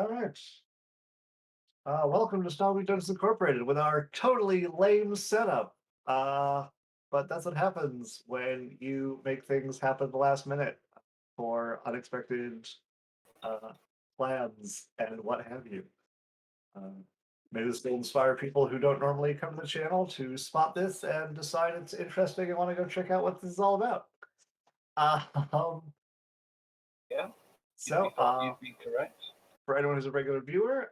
All right. Welcome to Snowy Dungeons Incorporated with our totally lame setup. Uh, but that's what happens when you make things happen at the last minute for unexpected uh, plans and what have you. Uh, Maybe this will inspire people who don't normally come to the channel to spot this and decide it's interesting and want to go check out what this is all about. Uh, um, Yeah, so, you'd be correct. for anyone who's a regular viewer,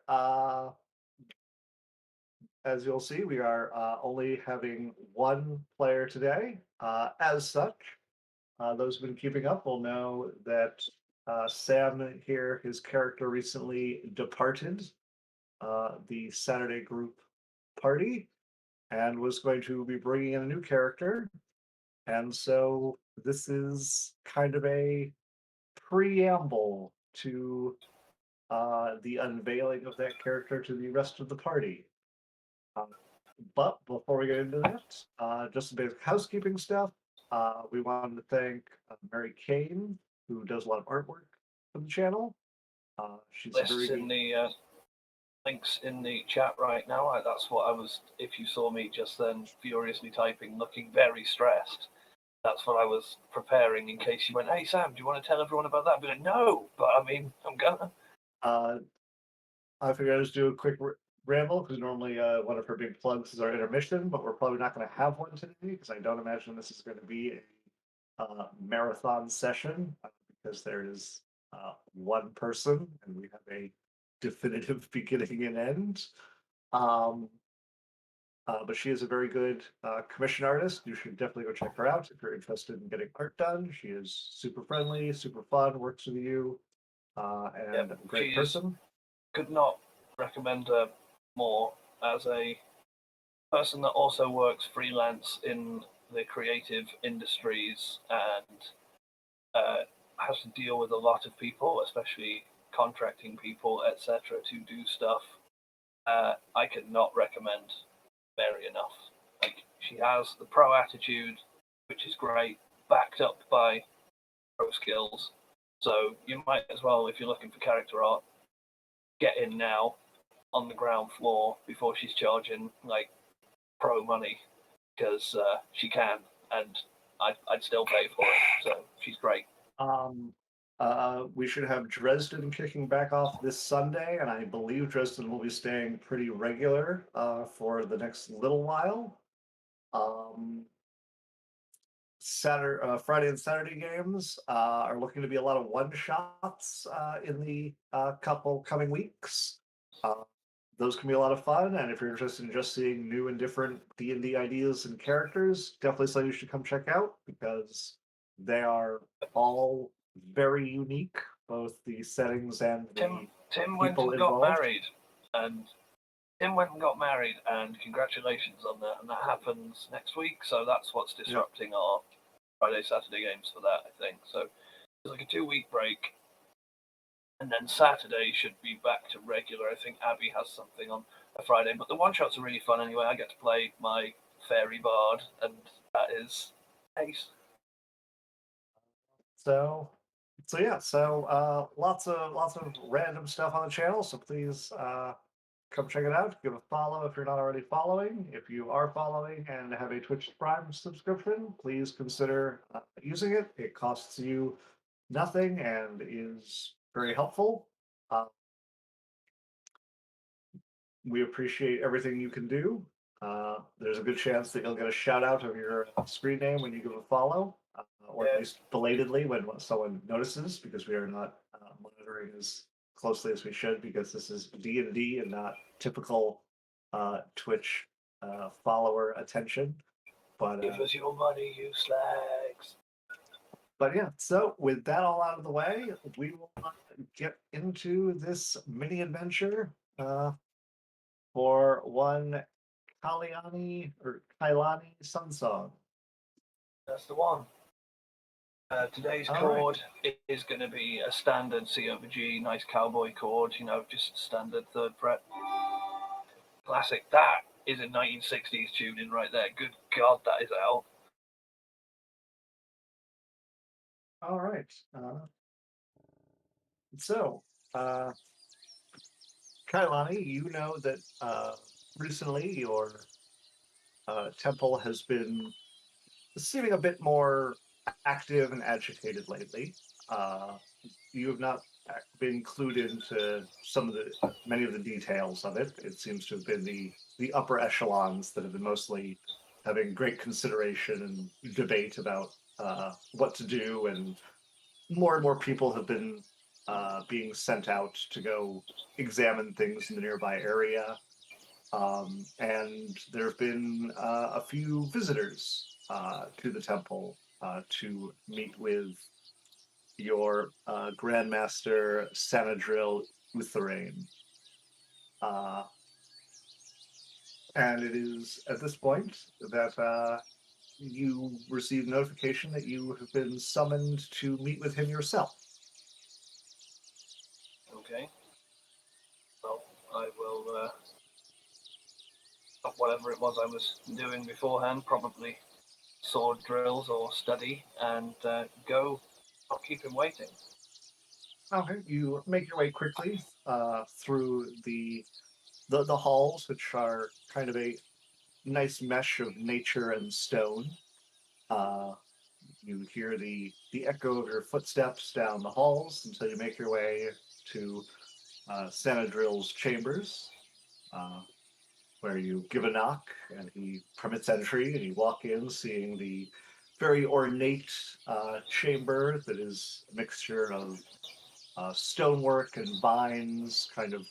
as you'll see, we are only having one player today. As such, those who've been keeping up will know that Sam here, his character recently departed the Saturday group party and was going to be bringing in a new character. And so this is kind of a preamble to the unveiling of that character to the rest of the party. Um, but before we get into that, just some basic housekeeping stuff. We wanted to thank Mary Kane, who does a lot of artwork for the channel. She's a very Lists good. in the links in the chat right now. That's what I was. If you saw me just then furiously typing, looking very stressed, that's what I was preparing in case you went, "Hey Sam, do you want to tell everyone about that?" I'd be like, "No," but I mean, I'm gonna. Uh, I figured I'd just do a quick ramble because normally one of her big plugs is our intermission, but we're probably not going to have one today because I don't imagine this is going to be a marathon session because there is one person and we have a definitive beginning and end. Um, but she is a very good commission artist. You should definitely go check her out if you're interested in getting art done. She is super friendly, super fun, works with you, and Yep, a great she is. person. Could not recommend her more as a person that also works freelance in the creative industries and has to deal with a lot of people, especially contracting people, etc., to do stuff. I could not recommend Mary enough. Like she has the pro attitude, which is great, backed up by pro skills. So you might as well, if you're looking for character art, get in now on the ground floor before she's charging like pro money because she can, and I'd still pay for it. So she's great. Um, we should have Dresden kicking back off this Sunday, and I believe Dresden will be staying pretty regular for the next little while. Um, Friday and Saturday games are looking to be a lot of one shots in the couple coming weeks. Uh, those can be a lot of fun, and if you're interested in just seeing new and different D&D ideas and characters, definitely something you should come check out because they are all very unique, both the settings and Tim the Tim went people and got involved. married, and Tim went and got married, and congratulations on that. And that happens next week, so that's what's Yeah. disrupting our Friday Saturday games for that, I think. So it's like a 2 week break, and then Saturday should be back to regular. I think Abby has something on a Friday, but the one shots are really fun anyway. I get to play my fairy bard, and that is ace. So, lots of random stuff on the channel. So please come check it out. Give a follow if you're not already following. If you are following and have a Twitch Prime subscription, please consider using it. It costs you nothing and is very helpful. Uh, we appreciate everything you can do. There's a good chance that you'll get a shout out of your screen name when you give a follow, or at Yeah. least belatedly when someone notices, because we are not monitoring as closely as we should, because this is D&D and not typical Twitch follower attention. But Give us your money, you slags. but yeah, so with that all out of the way, we will get into this mini adventure for one Kaliani or Kailani Sun Song. That's the one. Today's All right. chord is going to be a standard C over G, nice cowboy chord, just standard third fret. Classic. That is a 1960s tuning right there. Good God, that is out. All right. So, uh, Kailani, you know that recently your temple has been seeming a bit more active and agitated lately. Uh, you have not been clued into some of the many of the details of it. It seems to have been the upper echelons that have been mostly having great consideration and debate about what to do, and more people have been being sent out to go examine things in the nearby area. And there have been a few visitors to the temple to meet with your Grandmaster Sanadril Utherain. Uh, and it is at this point that you receive notification that you have been summoned to meet with him yourself. Okay. Well, I will stop whatever it was I was doing beforehand, probably sword drills or study, and go. I'll keep him waiting. Okay, you make your way quickly through the halls, which are kind of a nice mesh of nature and stone. Uh, you hear the echo of your footsteps down the halls until you make your way to Sanadril's chambers, uh, where you give a knock and he permits entry, and you walk in, seeing the very ornate chamber that is a mixture of stonework and vines, kind of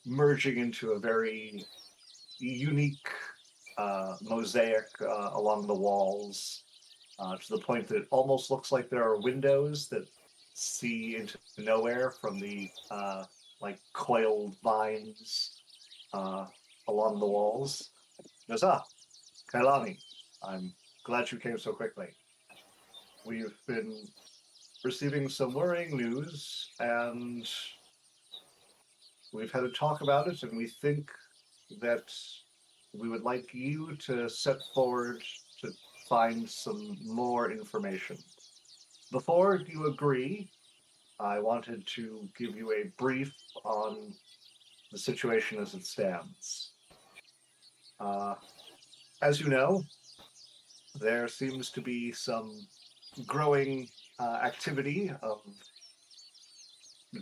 merging into a very unique mosaic along the walls, to the point that it almost looks like there are windows that see into nowhere from the like coiled vines uh, along the walls. He goes, Kailani, I'm glad you came so quickly. We've been receiving some worrying news, and we've had a talk about it, and we think that we would like you to set forward to find some more information. Before you agree, I wanted to give you a brief on the situation as it stands. Uh, as you know, there seems to be some growing activity of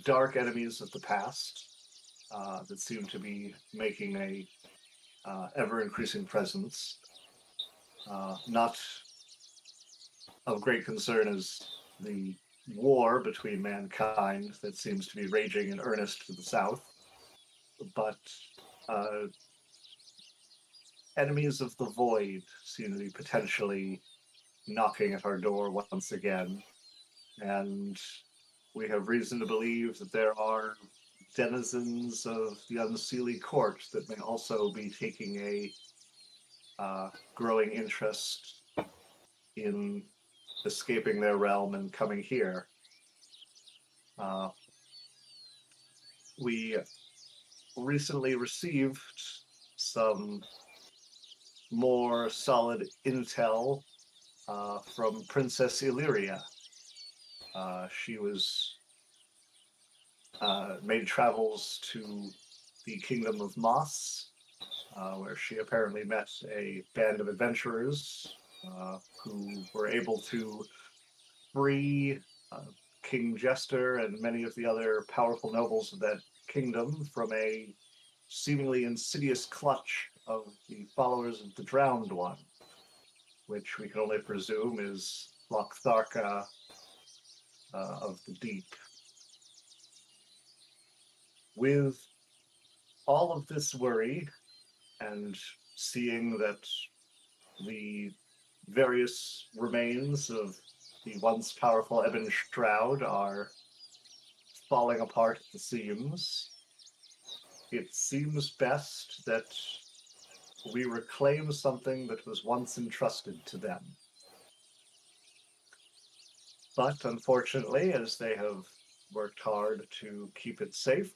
dark enemies of the past that seem to be making a ever increasing presence. Not of great concern is the war between mankind that seems to be raging in earnest to the south, but uh, enemies of the void seem to be potentially knocking at our door once again, and we have reason to believe that there are denizens of the Unseelie Court that may also be taking a growing interest in escaping their realm and coming here. Uh, we recently received some more solid intel from Princess Illyria. She was made travels to the kingdom of Moss, where she apparently met a band of adventurers who were able to free uh, King Jester and many of the other powerful nobles of that kingdom from a seemingly insidious clutch of the followers of the Drowned One, which we can only presume is Lochtharka of the Deep. With all of this worry, and seeing that the various remains of the once powerful Ebon Shroud are falling apart at the seams, it seems best that we reclaim something that was once entrusted to them. But unfortunately, as they have worked hard to keep it safe,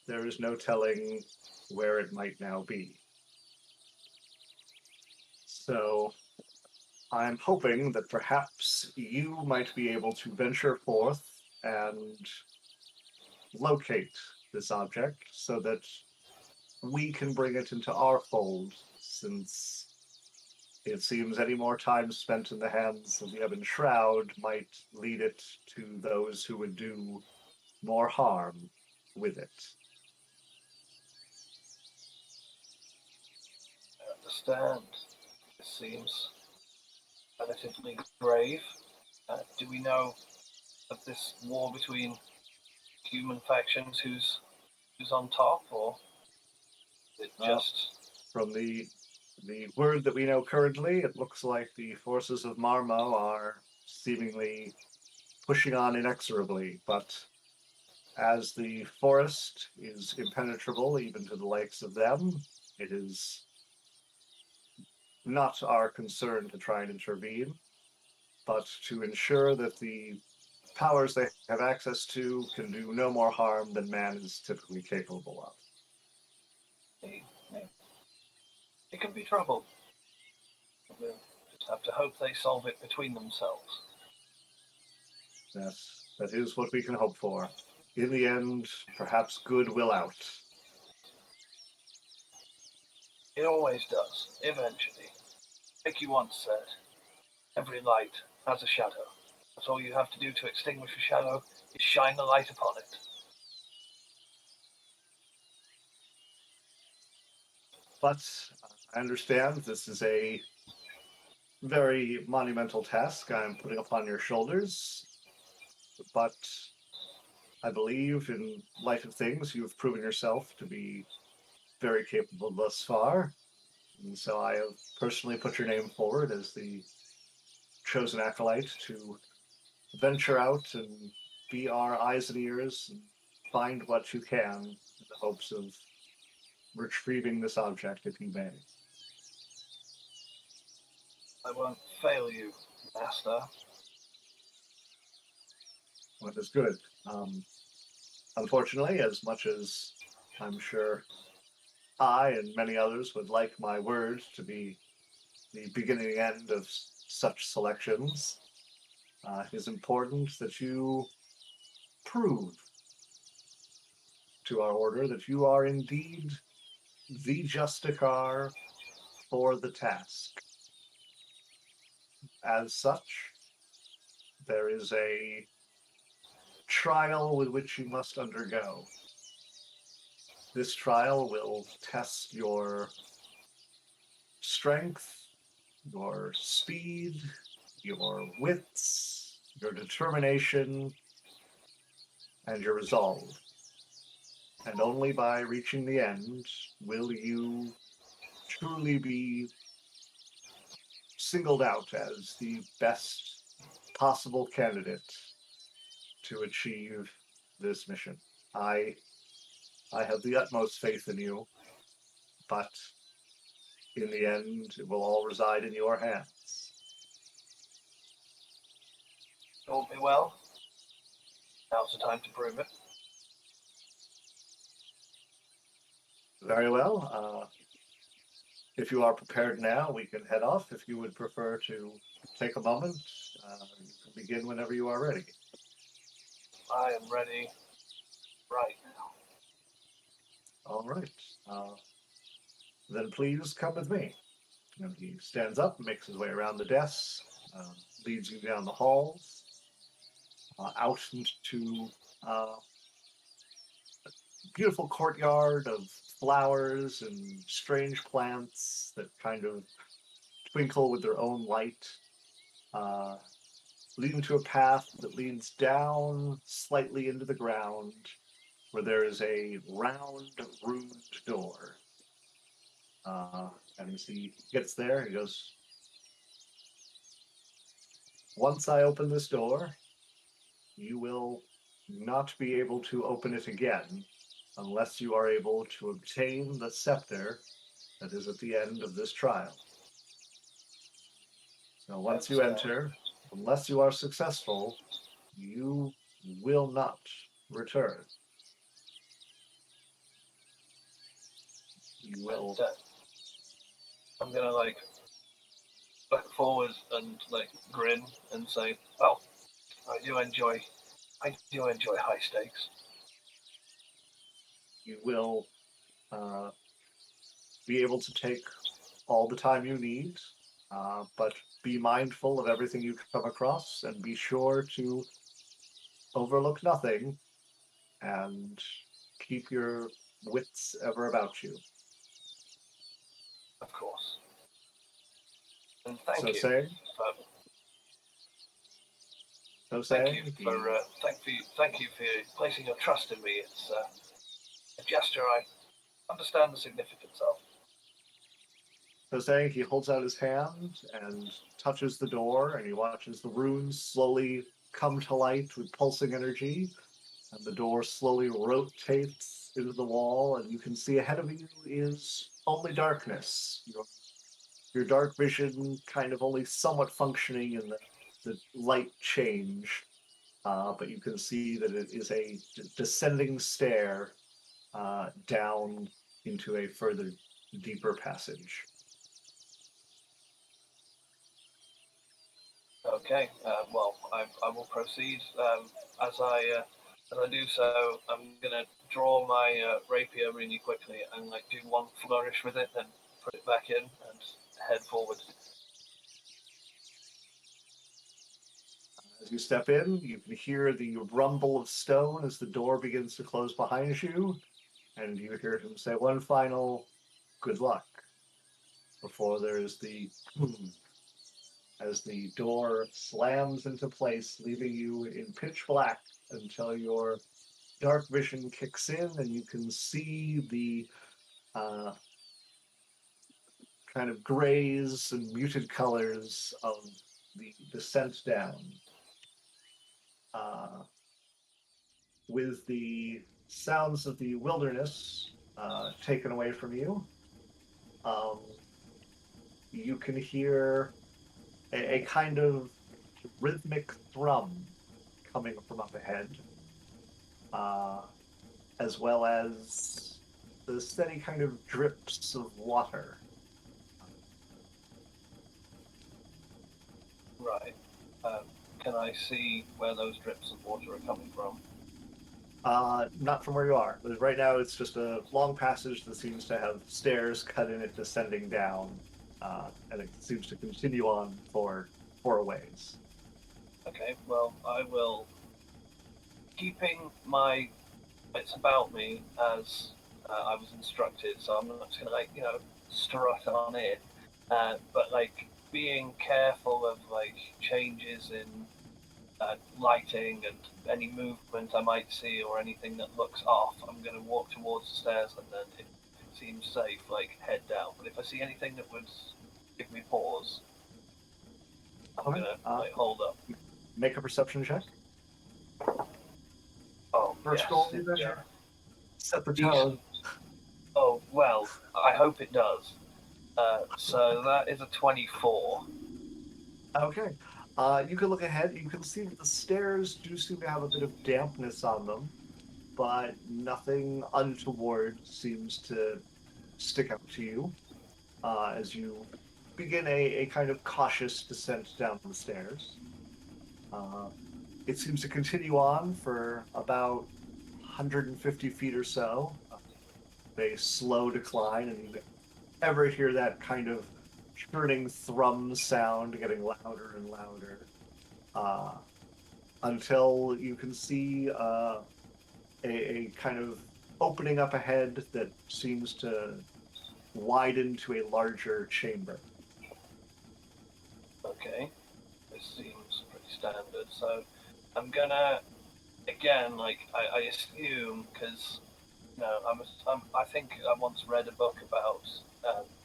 there is no telling where it might now be. So I'm hoping that perhaps you might be able to venture forth and locate this object so that we can bring it into our fold, since it seems any more time spent in the hands of the Ebon Shroud might lead it to those who would do more harm with it. I understand. This seems relatively grave. Do we know of this war between human factions who's on top, or is it just From the word that we know currently, it looks like the forces of Marmo are seemingly pushing on inexorably, but as the forest is impenetrable even to the likes of them, it is not our concern to try and intervene, but to ensure that the powers they have access to can do no more harm than man is typically capable of? it can be trouble? We'll just have to hope they solve it between themselves. Yes, that is what we can hope for. In the end, perhaps good will out. It always does, eventually. Like you once said, every light has a shadow. That's all you have to do to extinguish a shadow is shine the light upon it. But I understand this is a very monumental task I'm putting upon your shoulders, but I believe in light of things you've proven yourself to be very capable thus far, and so I have personally put your name forward as the chosen acolyte to venture out and be our eyes and ears and find what you can in the hopes of retrieving this object if you may. I won't fail you, Master. What is good. Unfortunately, as much as I'm sure I and many others would like my word to be the beginning and end of such selections, it is important that you prove to our order that you are indeed the Justicar for the task. As such, there is a trial with which you must undergo. This trial will test your strength, your speed, your wits, your determination, and your resolve. And only by reaching the end will you truly be singled out as the best possible candidate to achieve this mission. I I have the utmost faith in you, but in the end, it will all reside in your hands. Told me well. Now's the time to prove it. Very well. If you are prepared now, we can head off. If you would prefer to take a moment, you can begin whenever you are ready. I am ready right now. All right. Then please come with me. And he stands up, makes his way around the desk, leads you down the halls, out into a beautiful courtyard of flowers and strange plants that kind of twinkle with their own light, uh, leading to a path that leads down slightly into the ground, where there is a round, roofed door. And as he gets there, he goes, "Once I open this door, you will not be able to open it again unless you are able to obtain the scepter that is at the end of this trial. So once you enter, unless you are successful, you will not return. You will." I'm gonna look forward and grin and say, "Well, I do enjoy high stakes." You will be able to take all the time you need, but be mindful of everything you come across and be sure to overlook nothing and keep your wits ever about you. Of course. And So thank you. saying, For, so thank you saying, for he thank you for placing your trust in me. It's a gesture I understand the significance of. So saying, he holds out his hand and touches the door, and he watches the runes slowly come to light with pulsing energy, and the door slowly rotates into the wall, and you can see ahead of you is only darkness. Your dark vision kind of only somewhat functioning in the light change, but you can see that it is a descending stair down into a further deeper passage. Okay. Well, I will proceed. As I do so, I'm gonna draw my rapier really quickly and like do one flourish with it, then put it back in and head forward. As you step in, you can hear the rumble of stone as the door begins to close behind you, and you hear him say one final good luck before there's the boom as the door slams into place, leaving you in pitch black until your dark vision kicks in and you can see the uh, kind of grays and muted colors of the descent down. Uh, with the sounds of the wilderness taken away from you, um, you can hear a kind of rhythmic thrum coming from up ahead, uh, as well as the steady kind of drips of water. Right. Um, can I see where those drips of water are coming from? Not from where you are. Right now, it's just a long passage that seems to have stairs cut in it descending down, and it seems to continue on for a ways. Okay. Well, I will keeping my wits about me as I was instructed, so I'm not just gonna like strut on in, but like being careful of like changes in lighting and any movement I might see or anything that looks off. I'm gonna walk towards the stairs and then if it seems safe, like head down. But if I see anything that would give me pause, I'm Okay. gonna like hold up. Make a perception check. Oh First roll, yes, you it, measure. Set the tone. decent. Oh well, I hope it does. So that is a 24. Okay. You can look ahead. You can see that the stairs do seem to have a bit of dampness on them, but nothing untoward seems to stick out to you as you begin a kind of cautious descent down the stairs. Uh, it seems to continue on for about 150 feet or so, a slow decline, and you ever hear that kind of churning thrum sound getting louder and louder uh, until you can see a kind of opening up ahead that seems to widen to a larger chamber. Okay, this seems pretty standard. So I'm gonna again, like I assume because I think I once read a book about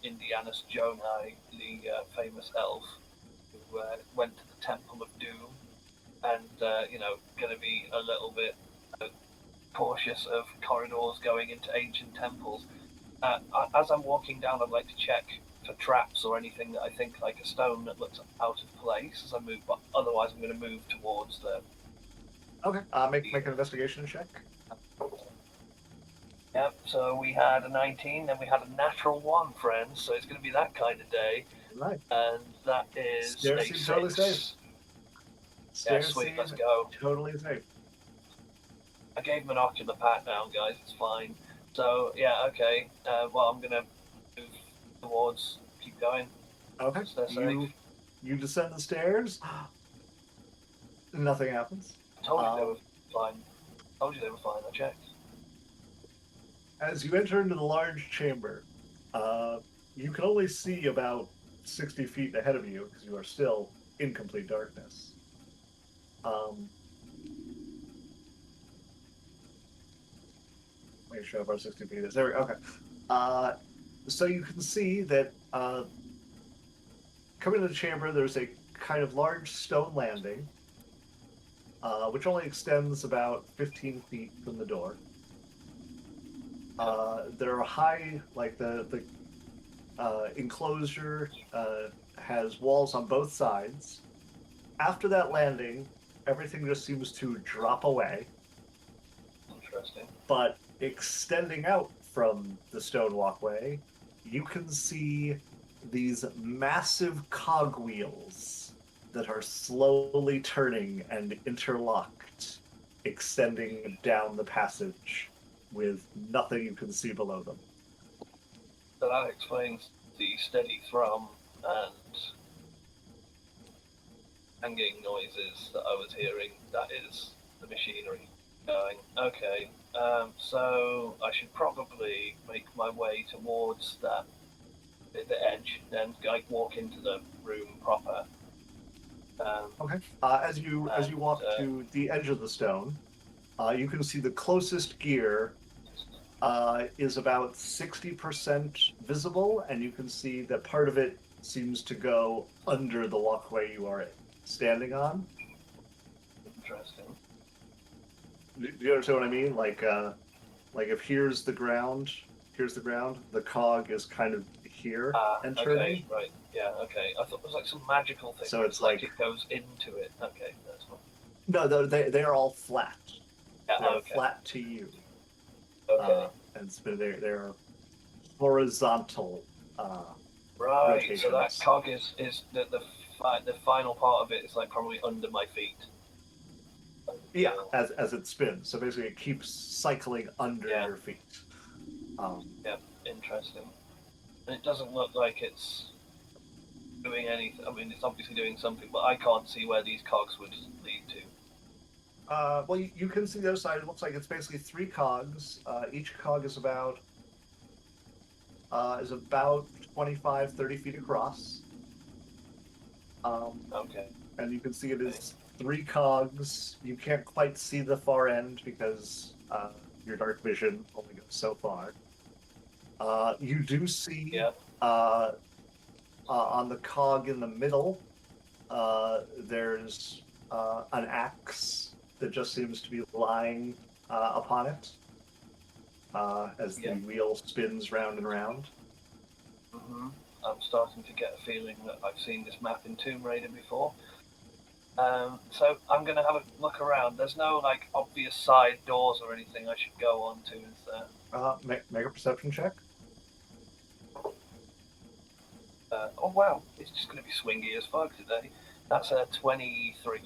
Indiana's Jonai, the famous elf who went to the Temple of Doom, and going to be a little bit uh, cautious of corridors going into ancient temples. As I'm walking down, I'd like to check for traps or anything that I think like a stone that looks out of place as I move. But otherwise, I'm going to move towards Okay, make an investigation check. Yep, so we had a 19, then we had a natural 1, friends, so it's going to be that kind of day. Right. And that is Stairs a seem totally safe. 6. Yeah, Stairs sweet, let's seem go. totally safe. I gave him an ocular pat down, guys, it's fine. So yeah, okay. Well, I'm gonna move towards. Keep going. Okay. They're safe. You descend the stairs. Nothing happens. I told you they were fine. I told you they were fine. I checked. As you enter into the large chamber, you can only see about 60 feet ahead of you because you are still in complete darkness. Let me show up our 60 feet is. There we go. Okay. So you can see that coming to the chamber, there's a kind of large stone landing, which only extends about 15 feet from the door. There are high, like the enclosure has walls on both sides. After that landing, everything just seems to drop away. Interesting. But extending out from the stone walkway, you can see these massive cogwheels that are slowly turning and interlocked, extending down the passage with nothing you can see below them. So that explains the steady thrum and banging noises that I was hearing. That is the machinery going. Okay. So I should probably make my way towards the edge, then like walk into the room proper. Okay. As you walk to the edge of the stone, you can see the closest gear is about 60% visible, and you can see that part of it seems to go under the walkway you are standing on. Interesting. Do you understand what I mean? Like if here's the ground, the cog is kind of here and turning. Okay, right. Yeah, okay. I thought it was like some magical thing. So it's like it goes into it. Okay, that's fine. No, they are all flat. Yeah, they're flat to you. Okay. And so they're horizontal. Right. Rotations. So that cog is the final part of it is like probably under my feet. Yeah, as it spins. So basically, it keeps cycling under your feet. Yeah, interesting. And it doesn't look like it's doing anything. I mean, it's obviously doing something, but I can't see where these cogs would lead to. Well, you can see the other side. It looks like it's basically 3 cogs. Each cog is about 25, 30 feet across. Okay. And you can see it is 3 cogs. You can't quite see the far end because your dark vision only goes so far. You do see on the cog in the middle, there's an axe that just seems to be lying upon it as the wheel spins round and round. Mm-hmm. I'm starting to get a feeling that I've seen this map in Tomb Raider before. So I'm going to have a look around. There's no like obvious side doors or anything I should go on to, is there? Make a perception check. Oh wow, it's just going to be swingy as fuck today. That's a 23.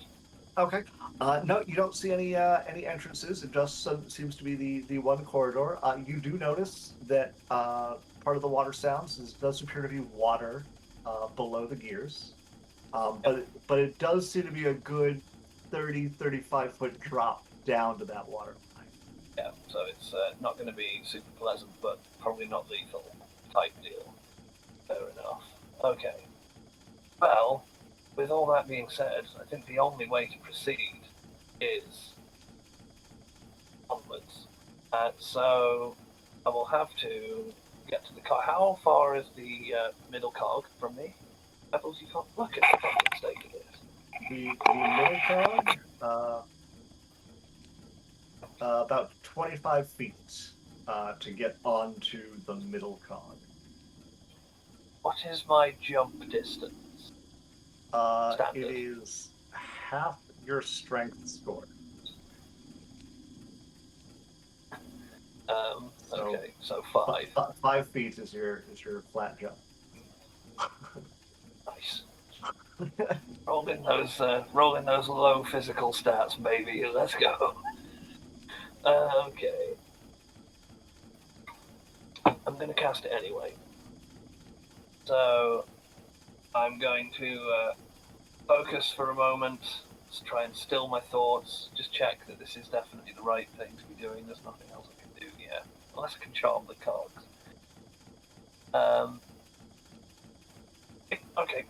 Okay. No, you don't see any entrances. It just seems to be the one corridor. You do notice that part of the water sounds does appear to be water below the gears. But it does seem to be a good 35 foot drop down to that water line. Yeah, so it's not going to be super pleasant, but probably not lethal type deal. Fair enough. Okay. Well, with all that being said, I think the only way to proceed is onwards. So I will have to get to the cog. How far is the middle cog from me? Levels, you can't look at the fucking state of this. The middle cog, about 25 feet to get onto the middle cog. What is my jump distance? It is half your strength score. Okay, so 5. 5 feet is your flat jump. Nice. rolling those low physical stats, baby. Let's go. Okay. going to cast it anyway. So I'm going to focus for a moment, just try and still my thoughts, just check that this is definitely the right thing to be doing. There's nothing else I can do here, unless I can charm the cogs. Okay,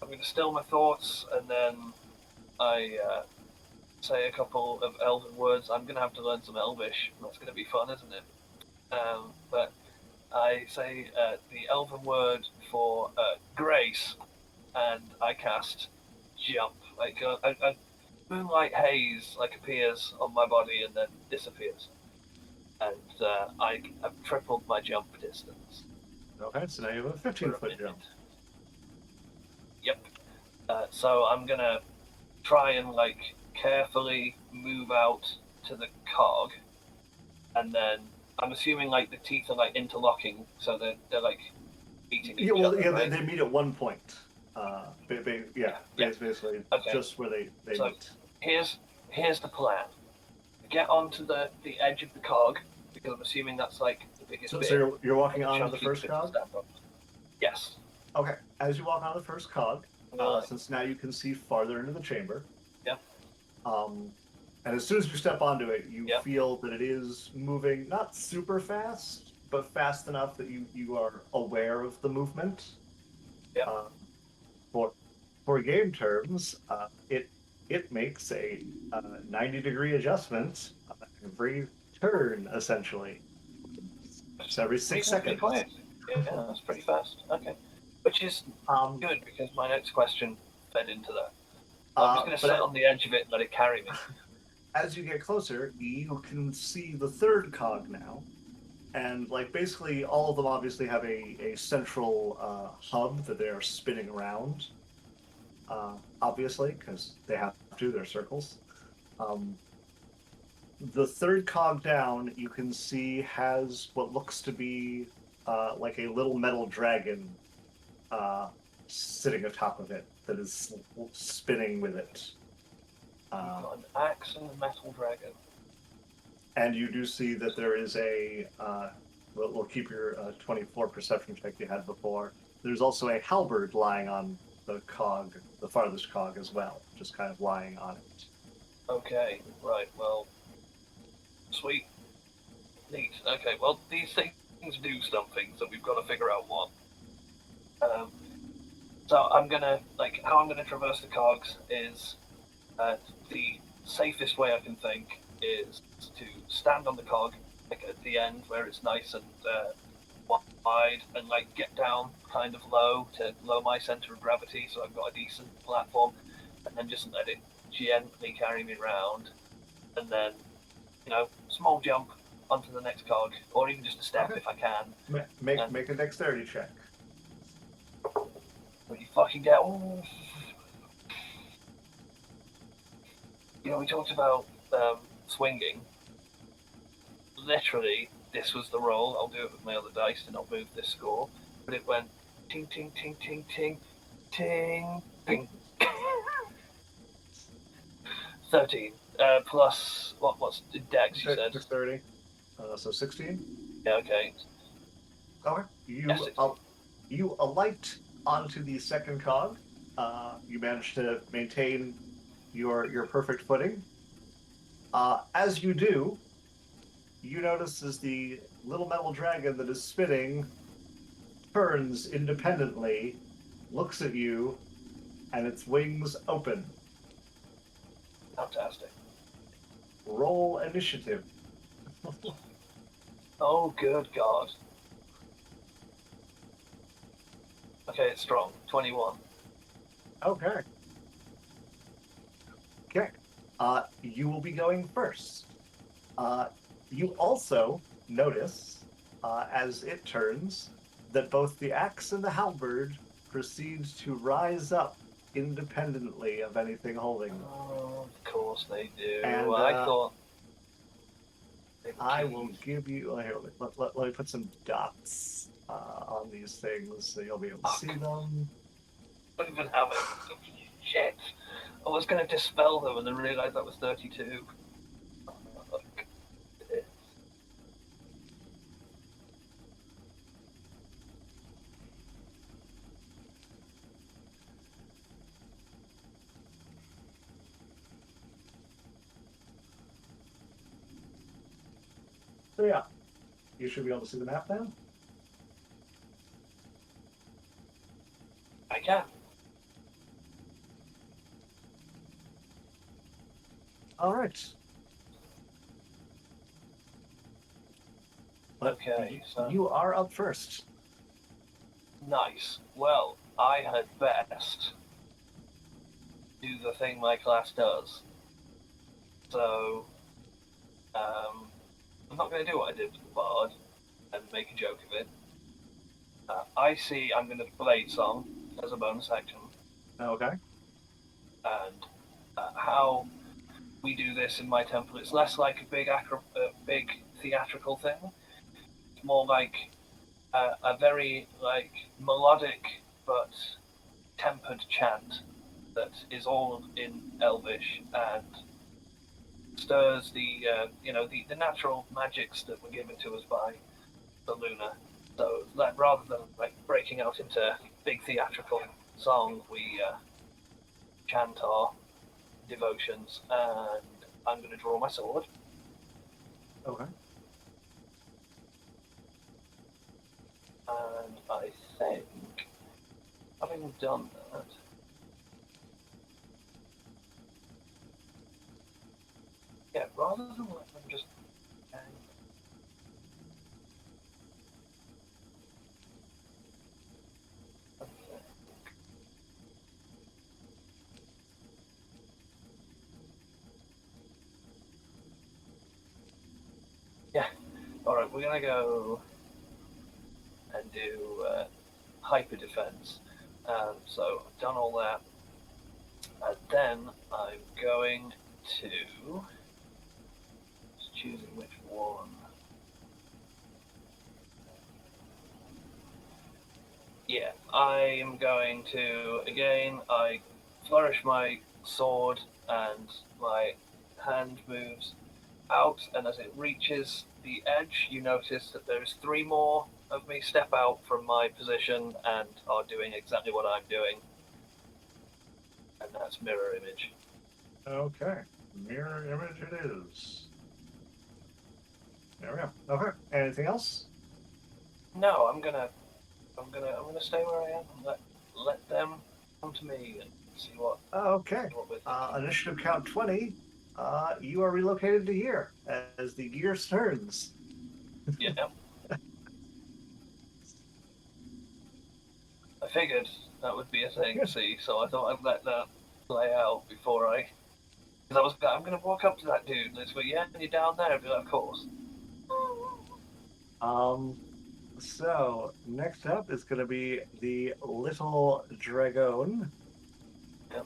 I'm going to still my thoughts, and then I say a couple of Elven words. I'm going to have to learn some Elvish. That's going to be fun, isn't it? But I say the Elven word for grace, and I cast jump. Like a moonlight haze appears on my body and then disappears, and I've tripled my jump distance. Okay, so now you have a 15-foot jump. Yep. So I'm gonna try and carefully move out to the cog, and then I'm assuming the teeth are interlocking, so they're meeting each other. Right? They meet at one point. Basically okay. Just where they meet. Here's the plan. Get onto the edge of the cog, because I'm assuming that's the biggest bit. So you're walking onto the first cog? Yes. Okay. As you walk onto the first cog, since now you can see farther into the chamber. Yeah. And as soon as you step onto it, you feel that it is moving not super fast, but fast enough that you are aware of the movement. Yeah. For game terms, it makes a 90-degree adjustment every turn, essentially. So every 6 seconds. Yeah, that's pretty fast. Okay. Which is good, because my next question fed into that. I'm just going to sit on the edge of it and let it carry me. As you get closer, you can see the third cog now. And basically all of them obviously have a central hub that they are spinning around. Obviously, because they have to, they're circles. The third cog down, you can see, has what looks to be a little metal dragon sitting atop of it that is spinning with it. You've got an axe and a metal dragon. And you do see that there is we'll keep your 24 perception check you had before. There's also a halberd lying on the cog, the farthest cog as well, just kind of lying on it. Okay, right, well, sweet. Neat. Okay, well, these things do something, so we've got to figure out what. So I'm gonna, how I'm gonna traverse the cogs is, the safest way I can think is to stand on the cog, at the end where it's nice and wide, and get down kind of low to low my center of gravity, so I've got a decent platform, and then just let it gently carry me around, and then small jump onto the next cog, or even just a step if I can. Make a dexterity check. But you fucking get. Ooh. We talked about swinging. Literally, this was the roll. I'll do it with my other dice to not move this score. But it went ting, ting, ting, ting, ting, ting, ting. 13. Plus, what's the dex, you said? 30. So 16? Yeah, okay. Okay. You alight onto the second cog. You manage to maintain your perfect footing. As you do, you notice as the little metal dragon that is spinning turns independently, looks at you, and its wings open. Fantastic. Roll initiative. Oh, good God. Okay, it's strong. 21. Okay. You will be going first. You also notice, as it turns, that both the axe and the halberd proceeds to rise up independently of anything holding them. Oh, of course they do. And, I thought... I will give you... Here, let me put some dots on these things so you'll be able to see them. I don't even have it. Shit. I was going to dispel them and then realised that was 32. So yeah, you should be able to see the map now. I can. All right. But Okay, so you are up first. nice. Well, I had best do the thing my class does. So, I'm not going to do what I did with the bard and make a joke of it. I'm going to play song as a bonus action, Okay. and how we do this in my temple, it's less like a big theatrical thing. It's more like a very like melodic but tempered chant that is all in Elvish and stirs the natural magics that were given to us by the Luna. So that rather than like breaking out into big theatrical song, we chant our devotions, and I'm going to draw my sword. Okay. And I think, having done that, yeah, rather than let them just yeah, all right, we're gonna go and do hyper defense. So I've done all that, and then I'm going to just choosing which one. Yeah, I am going to again. I flourish my sword, and my hand moves out, and as it reaches the edge, you notice that there's three more of me step out from my position and are doing exactly what I'm doing, and that's mirror image. Okay. Mirror image it is. There we go. Okay. Anything else? No, I'm gonna stay where I am and let them come to me and see Okay. what we're thinking. Initiative count 20. You are relocated to here as the gear turns. Yeah, I figured that would be a thing. See, so I thought I'd let that play out before because I'm gonna walk up to that dude and it's like, yeah, you're down there. I'd be like, of course. Um, so next up is going to be the little dragon. Yep.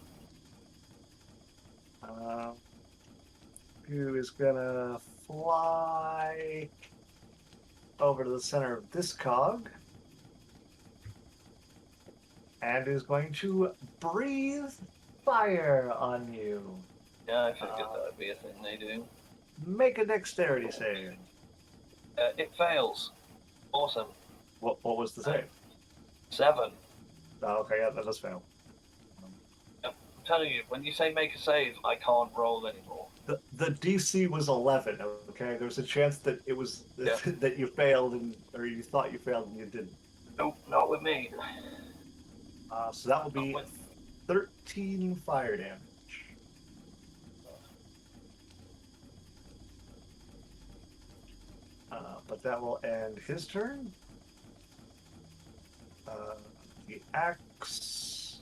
Uh, who is going to fly over to the center of this cog and is going to breathe fire on you. Yeah, I figured that would be a thing they do. Make a dexterity save. It fails. Awesome. What was the save? 7. Oh, okay, yeah, that does fail. I'm telling you, when you say make a save, I can't roll anymore. The DC was 11. Okay, there was a chance that it was Yeah. that you failed or you thought you failed and you didn't. Nope, not with me. So that will be 13 fire damage. But that will end his turn. The axe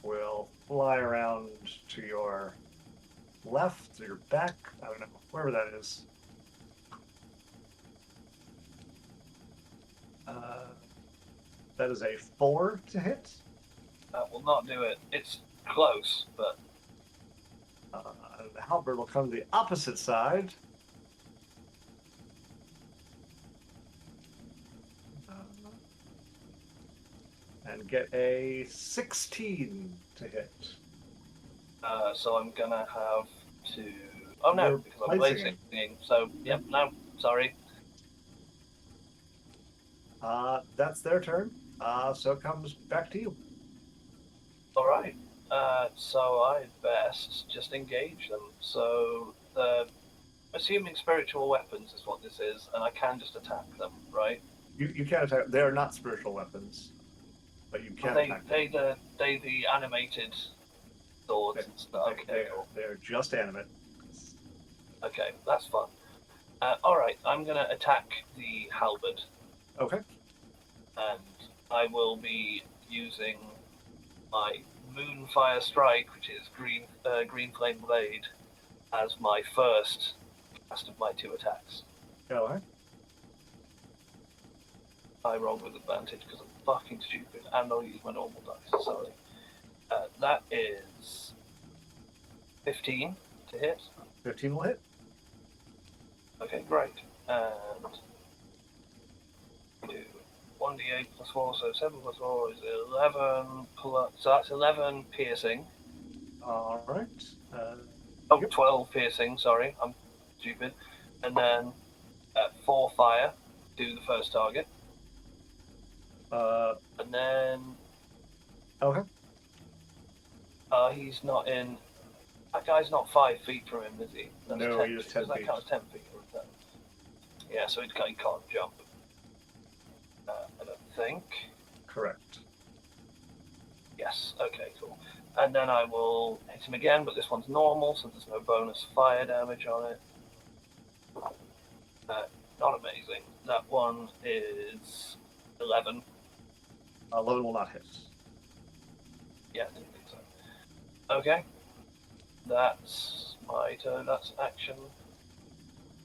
will fly around to your left or your back. I don't know, wherever that is. That is a 4 to hit. That will not do it. It's close, but The halberd will come to the opposite side. And get a 16 to hit. so I'm gonna have to. Oh no, You're because I'm placing placing. So yep, no, sorry. That's their turn. So it comes back to you. All right. So I'd best just engage them. So the assuming spiritual weapons is what this is, and I can just attack them, right? You can attack. They are not spiritual weapons, but you Are can attack them. they the animated swords and stuff. Okay, cool. They're just animate. Okay, that's fun. All right, I'm gonna attack the halberd, Okay. and I will be using my Moonfire Strike, which is green flame blade, as my first cast of my 2 attacks. Okay. I roll with advantage because I'm fucking stupid, and I'll use my normal dice. Sorry. That is 15 to hit. 15 will hit. Okay, great. And do 1d8 plus 4, so 7 plus 4 is 11 plus. So that's 11 piercing. All right. Oh, Yep. 12 piercing, sorry, I'm stupid. And then 4 fire to the first target. And then. Okay. He's not in. That guy's not 5 feet from him, is he? That's No, 10 he is feet. 10 Does that feet. count as 10 feet? Or is that... Yeah, so he can't jump. I don't think. Correct. Yes, okay, cool. And then I will hit him again, but this one's normal, so there's no bonus fire damage on it. Not amazing. That one is 11. 11 will not hit. Yeah, I didn't think so. Okay. That's my turn. That's action.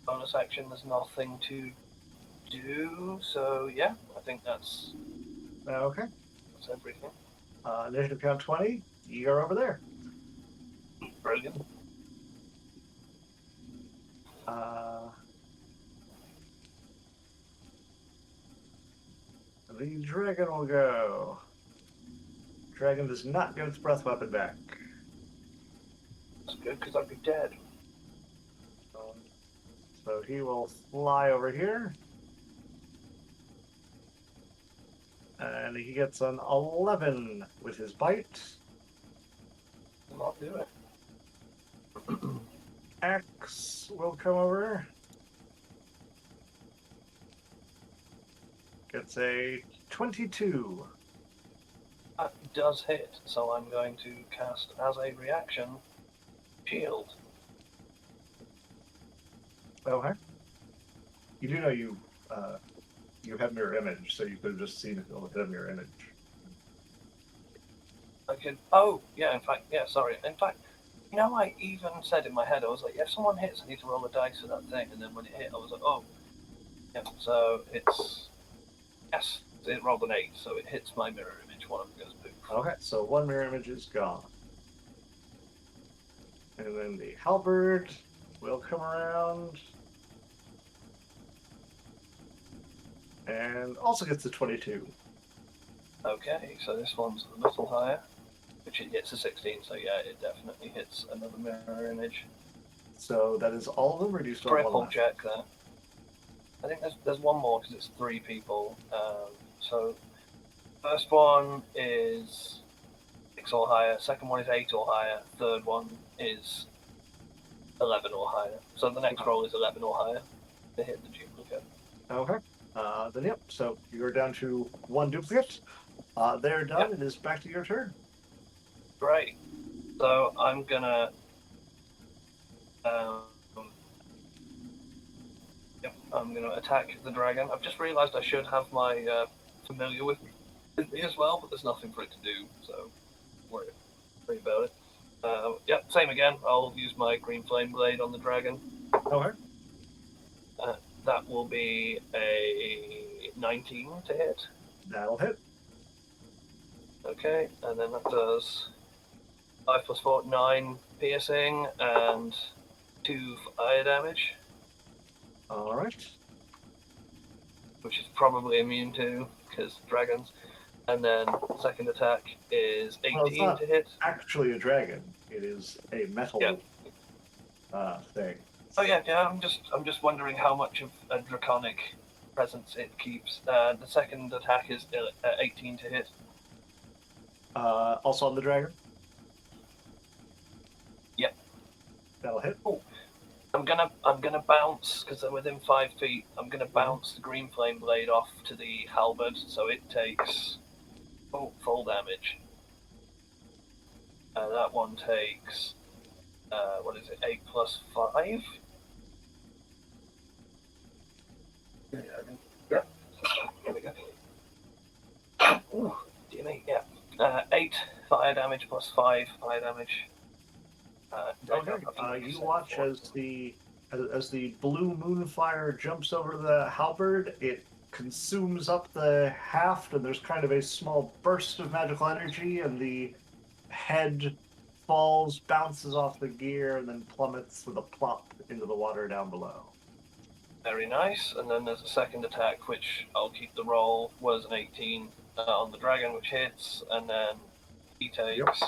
Bonus action, there's nothing to do, so yeah, I think that's Okay. everything. Initiative count 20. You're over there. Brilliant. The dragon will go. Dragon does not get its breath weapon back. That's good, because I'd be dead. So he will fly over here. And he gets an 11 with his bite. Not do it. Axe will come over. Gets a 22. That does hit, so I'm going to cast as a reaction shield. Okay. You do know you have mirror image, so you could have just seen it hit a mirror image. I could. Oh, yeah. In fact, yeah. Sorry. In fact, you know, I even said in my head, I was like, if someone hits, I need to roll a dice for that thing. And then when it hit, I was like, oh, yeah. So it's yes, it rolled an 8, so it hits my mirror image. One of them goes poof. Okay, so one mirror image is gone. And then the halberd will come around. And also gets a 22. Okay, so this one's a little higher, which it hits a 16. So yeah, it definitely hits another mirror image. So that is all of them reduced to one Triple left. check there. I think there's one more because it's 3 people. So first one is 6 or higher. Second one is 8 or higher. Third one is 11 or higher. So the next roll is 11 or higher to hit the duplicate. Okay. Then yep. So you're down to one duplicate. They're done. Yep. It is back to your turn. Great. So I'm gonna. I'm gonna attack the dragon. I've just realised I should have my familiar with me as well, but there's nothing for it to do, so worry about it. Yep, same again. I'll use my green flame blade on the dragon. Okay. That will be a 19 to hit. That'll hit. Okay, and then that does 5 plus 4, 9 piercing and 2 fire damage, All right. which is probably immune to because dragons. And then second attack is 18 to hit. Actually, a dragon. It is a metal thing. Oh yeah. I'm just wondering how much of a draconic presence it keeps. The second attack is 18 to hit. Also on the dragon. Yep. That'll hit. I'm I'm gonna bounce because they're within 5 feet. I'm gonna bounce the green flame blade off to the halberd, so it takes full damage. That one takes what is it? 8 plus 5. Yeah. Here we go. Ooh, dear me. Yeah. 8 fire damage plus 5 fire damage. Okay. You watch as the blue moonfire jumps over the halberd. It consumes up the haft, and there's kind of a small burst of magical energy, and the head falls, bounces off the gear, and then plummets with a plop into the water down below. Very nice. And then there's a second attack, which I'll keep the roll, was an 18 on the dragon, which hits, and then he takes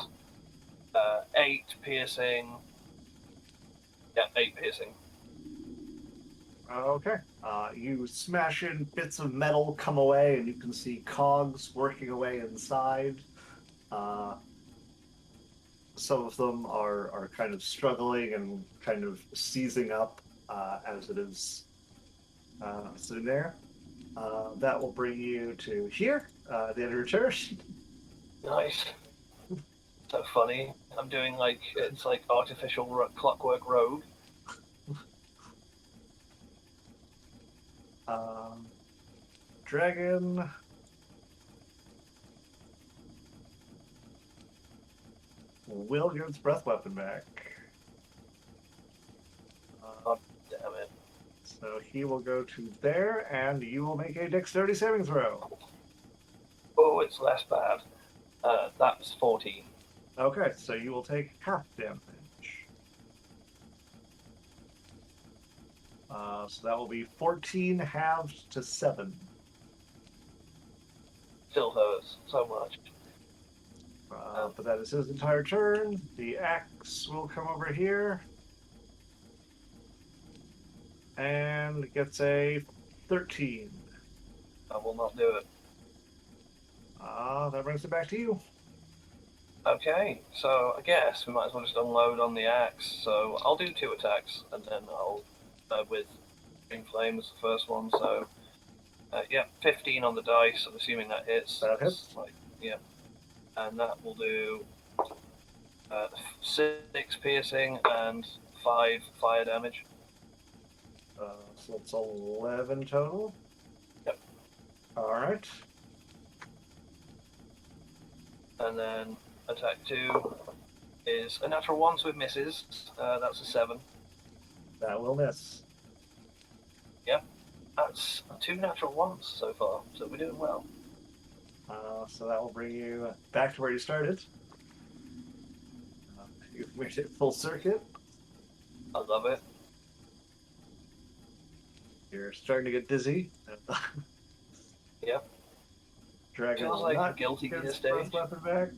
8 piercing. Yeah, 8 piercing. Okay. You smash in, bits of metal come away, and you can see cogs working away inside. Some of them are kind of struggling and kind of seizing up as it is sitting there. That will bring you to here, the end of your turn. Nice. So funny. I'm doing it's like artificial clockwork rogue. Dragon. Will give its breath weapon back. God damn it. So he will go to there, and you will make a dexterity saving throw. Oh, it's less bad. That's 14. Okay, so you will take half damage. So that will be 14 halved to 7. Still hurts so much. But that is his entire turn. The axe will come over here. And gets a 13. I will not do it. That brings it back to you. Okay, so I guess we might as well just unload on the axe. So I'll do 2 attacks, and then I'll with green flame as the first one. So 15 on the dice. I'm assuming that hits. That hits. And that will do 6 piercing and 5 fire damage. So it's 11 total. Yep. All right. And then attack 2 is a natural 1, so it misses. That's a 7. That will miss. Yep. That's 2 natural 1s so far, so we're doing well. So that will bring you back to where you started. You've made it full circuit. I love it. You're starting to get dizzy. Yep. Dragon Feels will like not a Guilty get Gear its breath stage. weapon back.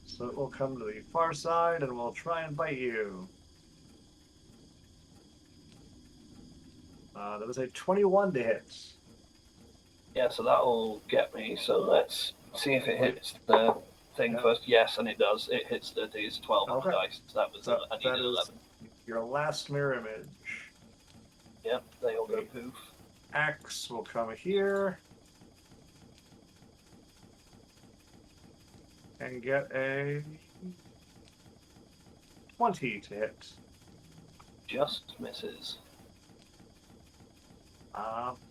So it will come to the far side and will try and bite you. That was a 21 to hit. Yeah, so that'll get me. So let's see if it hits the thing first. Yes, and it does. It hits these 12 on the dice. So that was I needed 11. Your last mirror image. Yep, they all go poof. Axe will come here. And get a 20 to hit. Just misses.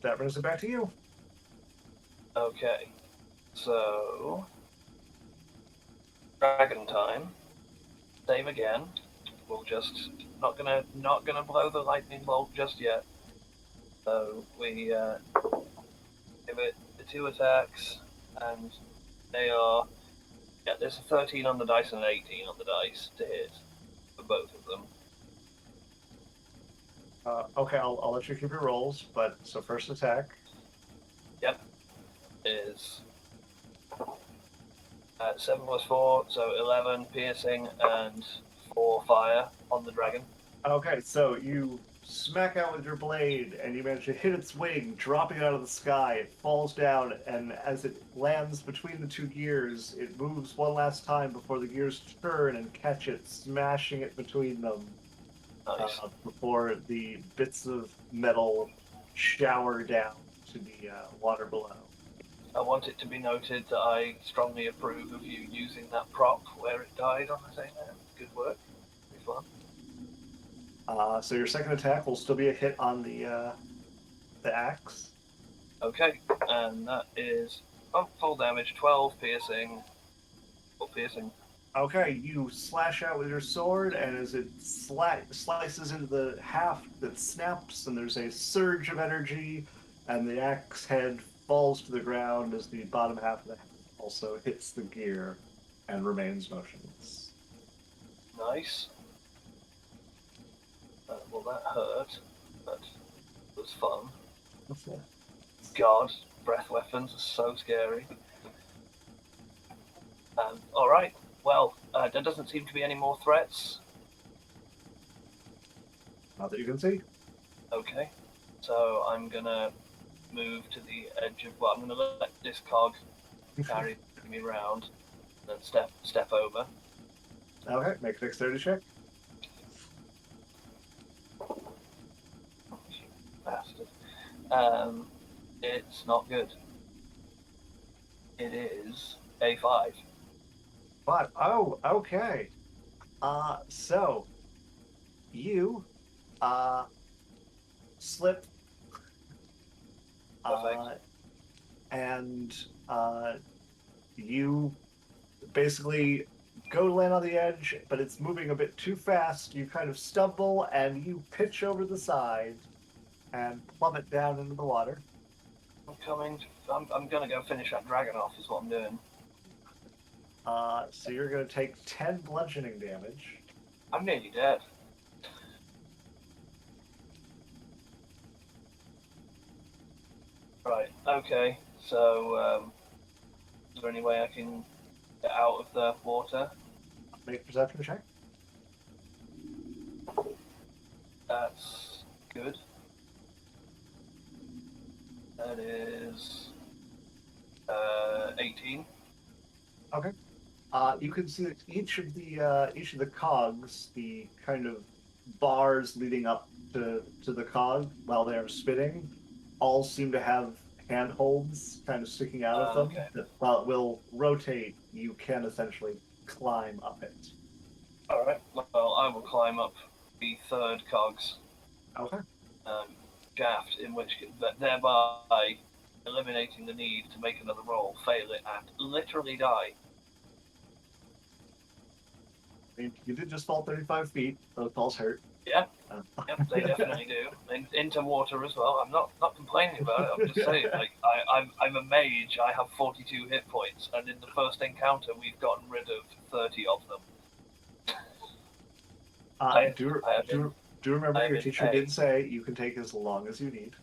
That brings it back to you. Okay, so dragon time. Same again. We'll just not gonna blow the lightning bolt just yet. So we give it the 2 attacks, and they are there's a 13 on the dice and an 18 on the dice to hit for both of them. Okay, I'll let you keep your rolls, but so first attack. Yep, is 7 plus 4, so 11 piercing and 4 fire on the dragon. Okay, so you smack out with your blade, and you manage to hit its wing, dropping it out of the sky. It falls down, and as it lands between the two gears, it moves one last time before the gears turn and catch it, smashing it between them Nice. before the bits of metal shower down to the water below. I want it to be noted that I strongly approve of you using that prop where it died on the thing there. Good work. Be fun. So your second attack will still be a hit on the axe. Okay, and that is full damage, 12 piercing. Full piercing. Okay, you slash out with your sword, and as it slices into the haft, that snaps, and there's a surge of energy, and the axe head falls to the ground as the bottom half of the haft also hits the gear and remains motionless. Nice. Well, that hurt, but it was fun. God, breath weapons are so scary. Alright, well, there doesn't seem to be any more threats. Not that you can see. Okay, so I'm gonna move to the edge of. Well, I'm gonna let this cog carry me round, and then step over. Okay, make a dexterity check. Bastard. It's not good. It is a 5. But oh, okay. So you slip Perfect. and you basically go to land on the edge, but it's moving a bit too fast. You kind of stumble and you pitch over the side and plummet down into the water. I'm coming. I'm gonna go finish that dragon off. Is what I'm doing. So you're going to take 10 bludgeoning damage. I'm nearly dead. Right. Okay. So, is there any way I can get out of the water? Make a perception check. That's good. That is 18. Okay. You can see that each of the cogs, the kind of bars leading up to the cog while they are spinning, all seem to have handholds kind of sticking out of them. Okay. That while it will rotate, you can essentially climb up it. All right. Well, I will climb up the third cog's Okay. shaft, in which thereby eliminating the need to make another roll, fail it, and literally die. I mean, you did just fall 35 feet. Those falls hurt. Yeah. Yep, they definitely do. Into water as well. I'm not complaining about it. I'm just saying, like, I'm a mage. I have 42 hit points, and in the first encounter, we've gotten rid of 30 of them. Do remember your teacher did say you can take as long as you need.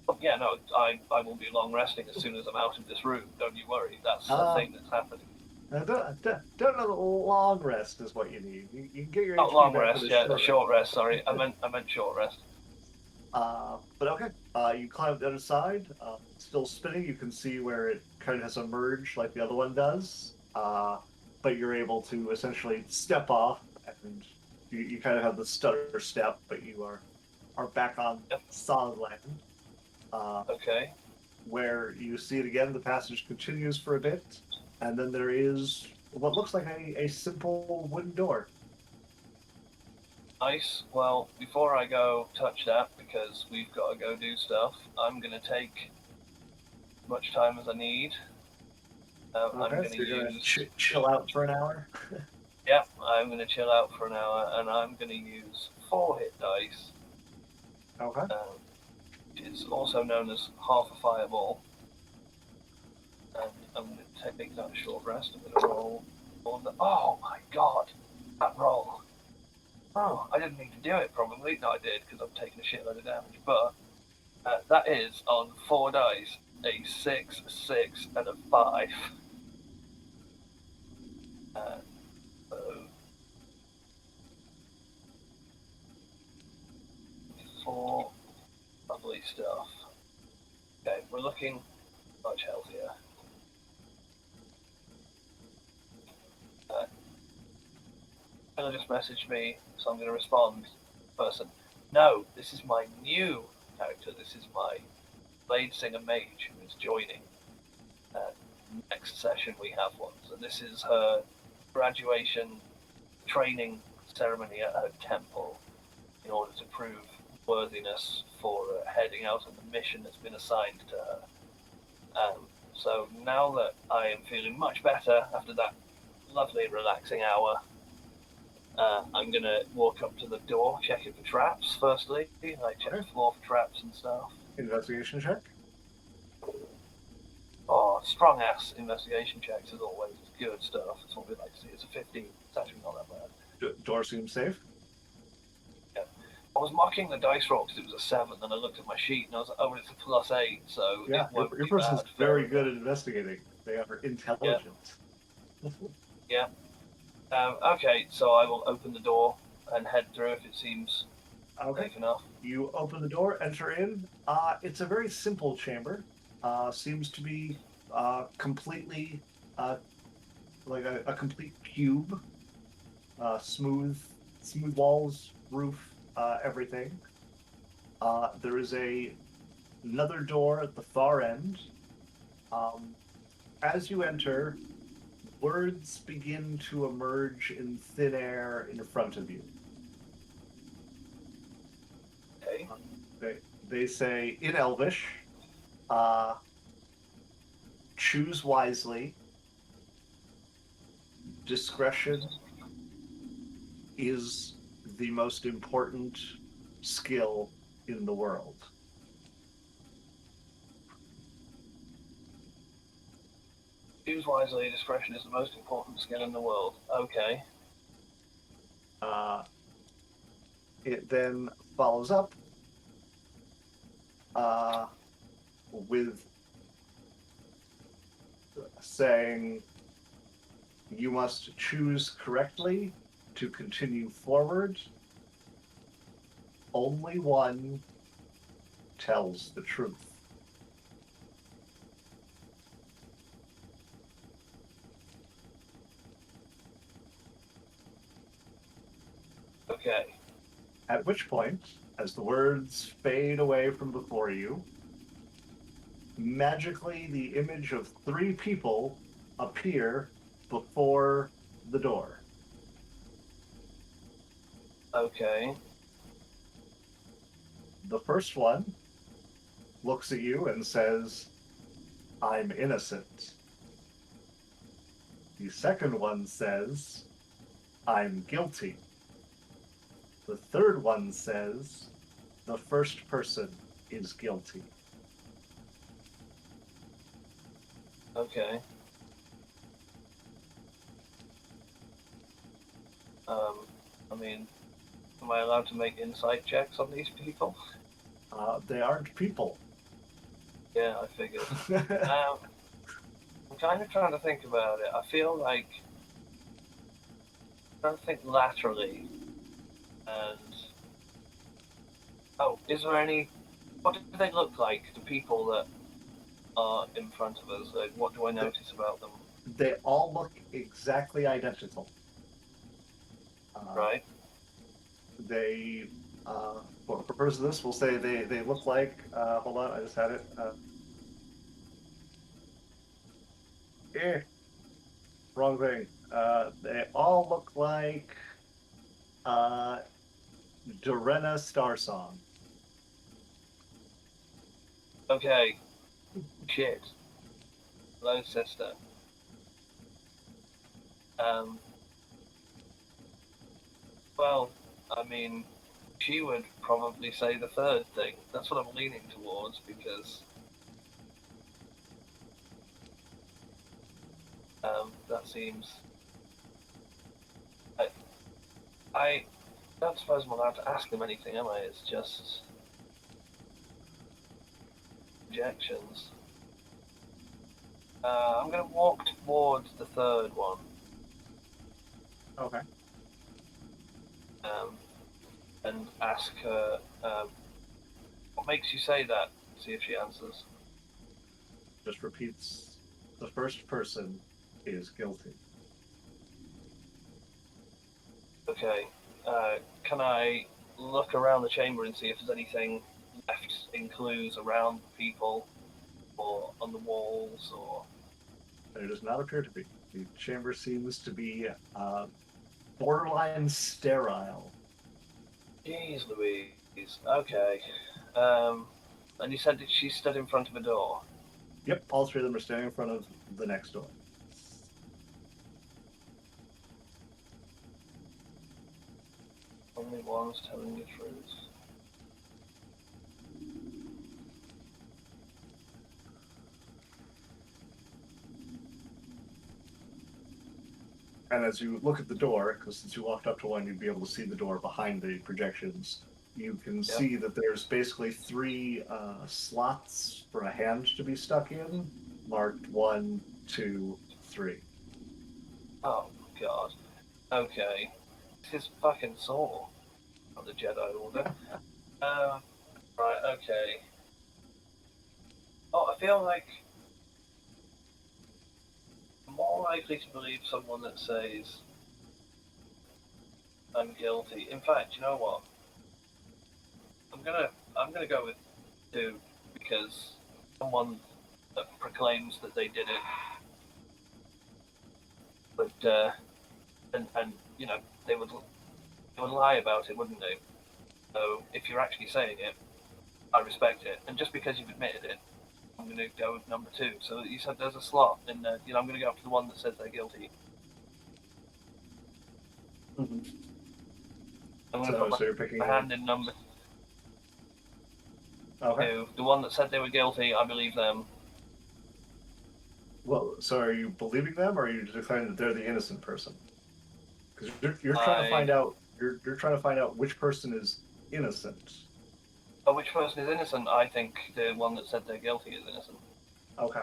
Oh, yeah, no, I will be long resting as soon as I'm out of this room. Don't you worry. That's the thing that's happening. Don't know that long rest is what you need. You can get your Oh, HP long back rest, with yeah, a short rest. Sorry, I meant short rest. But okay, you climb the other side, still spinning. You can see where it kind of has emerged like the other one does, but you're able to essentially step off, and you kind of have the stutter step, but you are back on solid land. Okay. Where you see it again, the passage continues for a bit, and then there is what looks like a simple wooden door. Nice. Well, before I go touch that, because we've got to go do stuff, I'm going to take as much time as I need. I'm going to use... chill out for an hour? Yep, I'm going to chill out for an hour, and I'm going to use 4 hit dice. Okay. It's also known as half a fireball. And I'm going to take that short rest. I'm going to roll on the... Oh my god! That roll! Oh, I didn't need to do it, probably. No, I did, because I've taken a shitload of damage. But that is on 4 dice, a 6, a 6, and a 5. So for lovely stuff. Okay, we're looking much healthier. Gonna just message me, so I'm gonna respond. Person, no, this is my new character. This is my Blade Singer Mage who is joining. Next session we have one. So this is her graduation training ceremony at her temple in order to prove worthiness for heading out on the mission that's been assigned to her. So now that I am feeling much better after that lovely relaxing hour, I'm going to walk up to the door, check it for traps firstly. I check the floor for traps and stuff. Investigation check. Oh, strong ass investigation checks as always. It's good stuff. That's what we like to see. It's a 15. It's actually not that bad. Door seems safe. Yeah. I was mocking the dice roll because it was a 7, and I looked at my sheet and I was like, oh, it's a +8, so yeah, your person's very good at investigating. They are intelligent. Yeah. Okay, so I will open the door and head through if it seems safe enough. You open the door, enter in. It's a very simple chamber. Seems to be completely like a complete cube. Smooth walls, roof, everything. There is another door at the far end. As you enter, words begin to emerge in thin air in front of you. Okay. They say in Elvish, choose wisely. Discretion is the most important skill in the world. Choose wisely, discretion is the most important skill in the world. Okay. It then follows up with saying you must choose correctly to continue forward. Only one tells the truth. Okay. At which point, as the words fade away from before you, magically the image of 3 people appear before the door. Okay. The first one looks at you and says, I'm innocent. The second one says, I'm guilty. The third one says, the first person is guilty. Okay. I mean, am I allowed to make insight checks on these people? They aren't people. Yeah, I figured. I'm kind of trying to think about it. I feel like I'm trying to think laterally. And is there any? What do they look like? The people that are in front of us. Like, what do I notice about them? They all look exactly identical. Right. They, for purposes of this, we'll say they look like. Hold on, I just had it. Wrong thing. They all look like Dorena Starsong. Okay. Shit. Hello, sister. Well, I mean, she would probably say the third thing. That's what I'm leaning towards because that seems. I don't suppose I'm allowed to ask them anything, am I? It's just objections. I'm going to walk towards the third one. Okay. And ask her, What makes you say that? See if she answers. Just repeats, the first person is guilty. Okay. Can I look around the chamber and see if there's anything left in clues around people or on the walls or... There does not appear to be. The chamber seems to be borderline sterile. Jeez Louise. Okay. And you said that she stood in front of a door? Yep, all three of them are standing in front of the next door. Only one's telling the truth. And as you look at the door, because since you walked up to one, you'd be able to see the door behind the projections. You can see that there's basically three slots for a hand to be stuck in, marked 1, 2, 3. Oh, God. Okay. This is fucking Saw. Not the Jedi Order. Right, okay. Oh, I feel like I'm more likely to believe someone that says I'm guilty. In fact, you know what? I'm gonna go with 2 because someone that proclaims that they did it, but and you know they would lie about it, wouldn't they? So if you're actually saying it, I respect it. And just because you've admitted it, I'm going to go with number 2. So you said there's a slot, and I'm going to go up to the one that says they're guilty. Mm-hmm. I'm going to put you're picking my hand in number Okay. 2. The one that said they were guilty, I believe them. Well, so are you believing them, or are you declaring that they're the innocent person? Because you're trying to find out. You're trying to find out which person is innocent. But which person is innocent? I think the one that said they're guilty is innocent. Okay.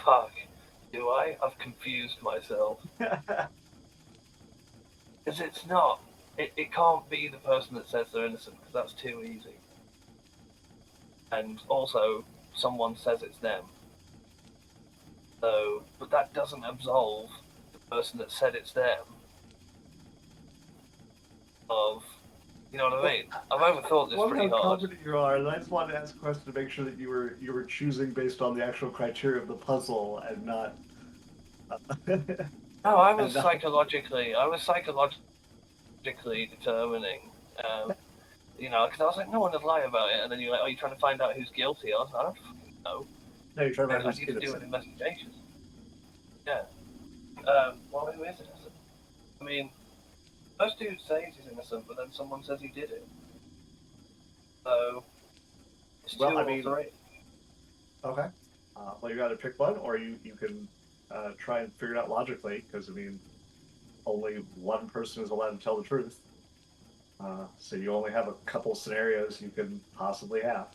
Fuck. Do I? I've confused myself. Because it's not. It can't be the person that says they're innocent, because that's too easy. And also, someone says it's them. So, but that doesn't absolve the person that said it's them of, you know what I mean? I've overthought this pretty how hard. confident you are, and I just wanted to ask a question to make sure that you were choosing based on the actual criteria of the puzzle and not. No, I was psychologically determining. Because I was like, no one would lie about it, and then you're like, oh, you're trying to find out who's guilty. I was like, I don't fucking know. No, you're trying to find I who's need to do an innocent. investigation. Yeah. Well, who is innocent? I mean, first dude says he's innocent, but then someone says he did it. So, it's 2 or 3. Okay. Well, you got to pick one, or you can try and figure it out logically, because I mean, only one person is allowed to tell the truth. So you only have a couple scenarios you can possibly have.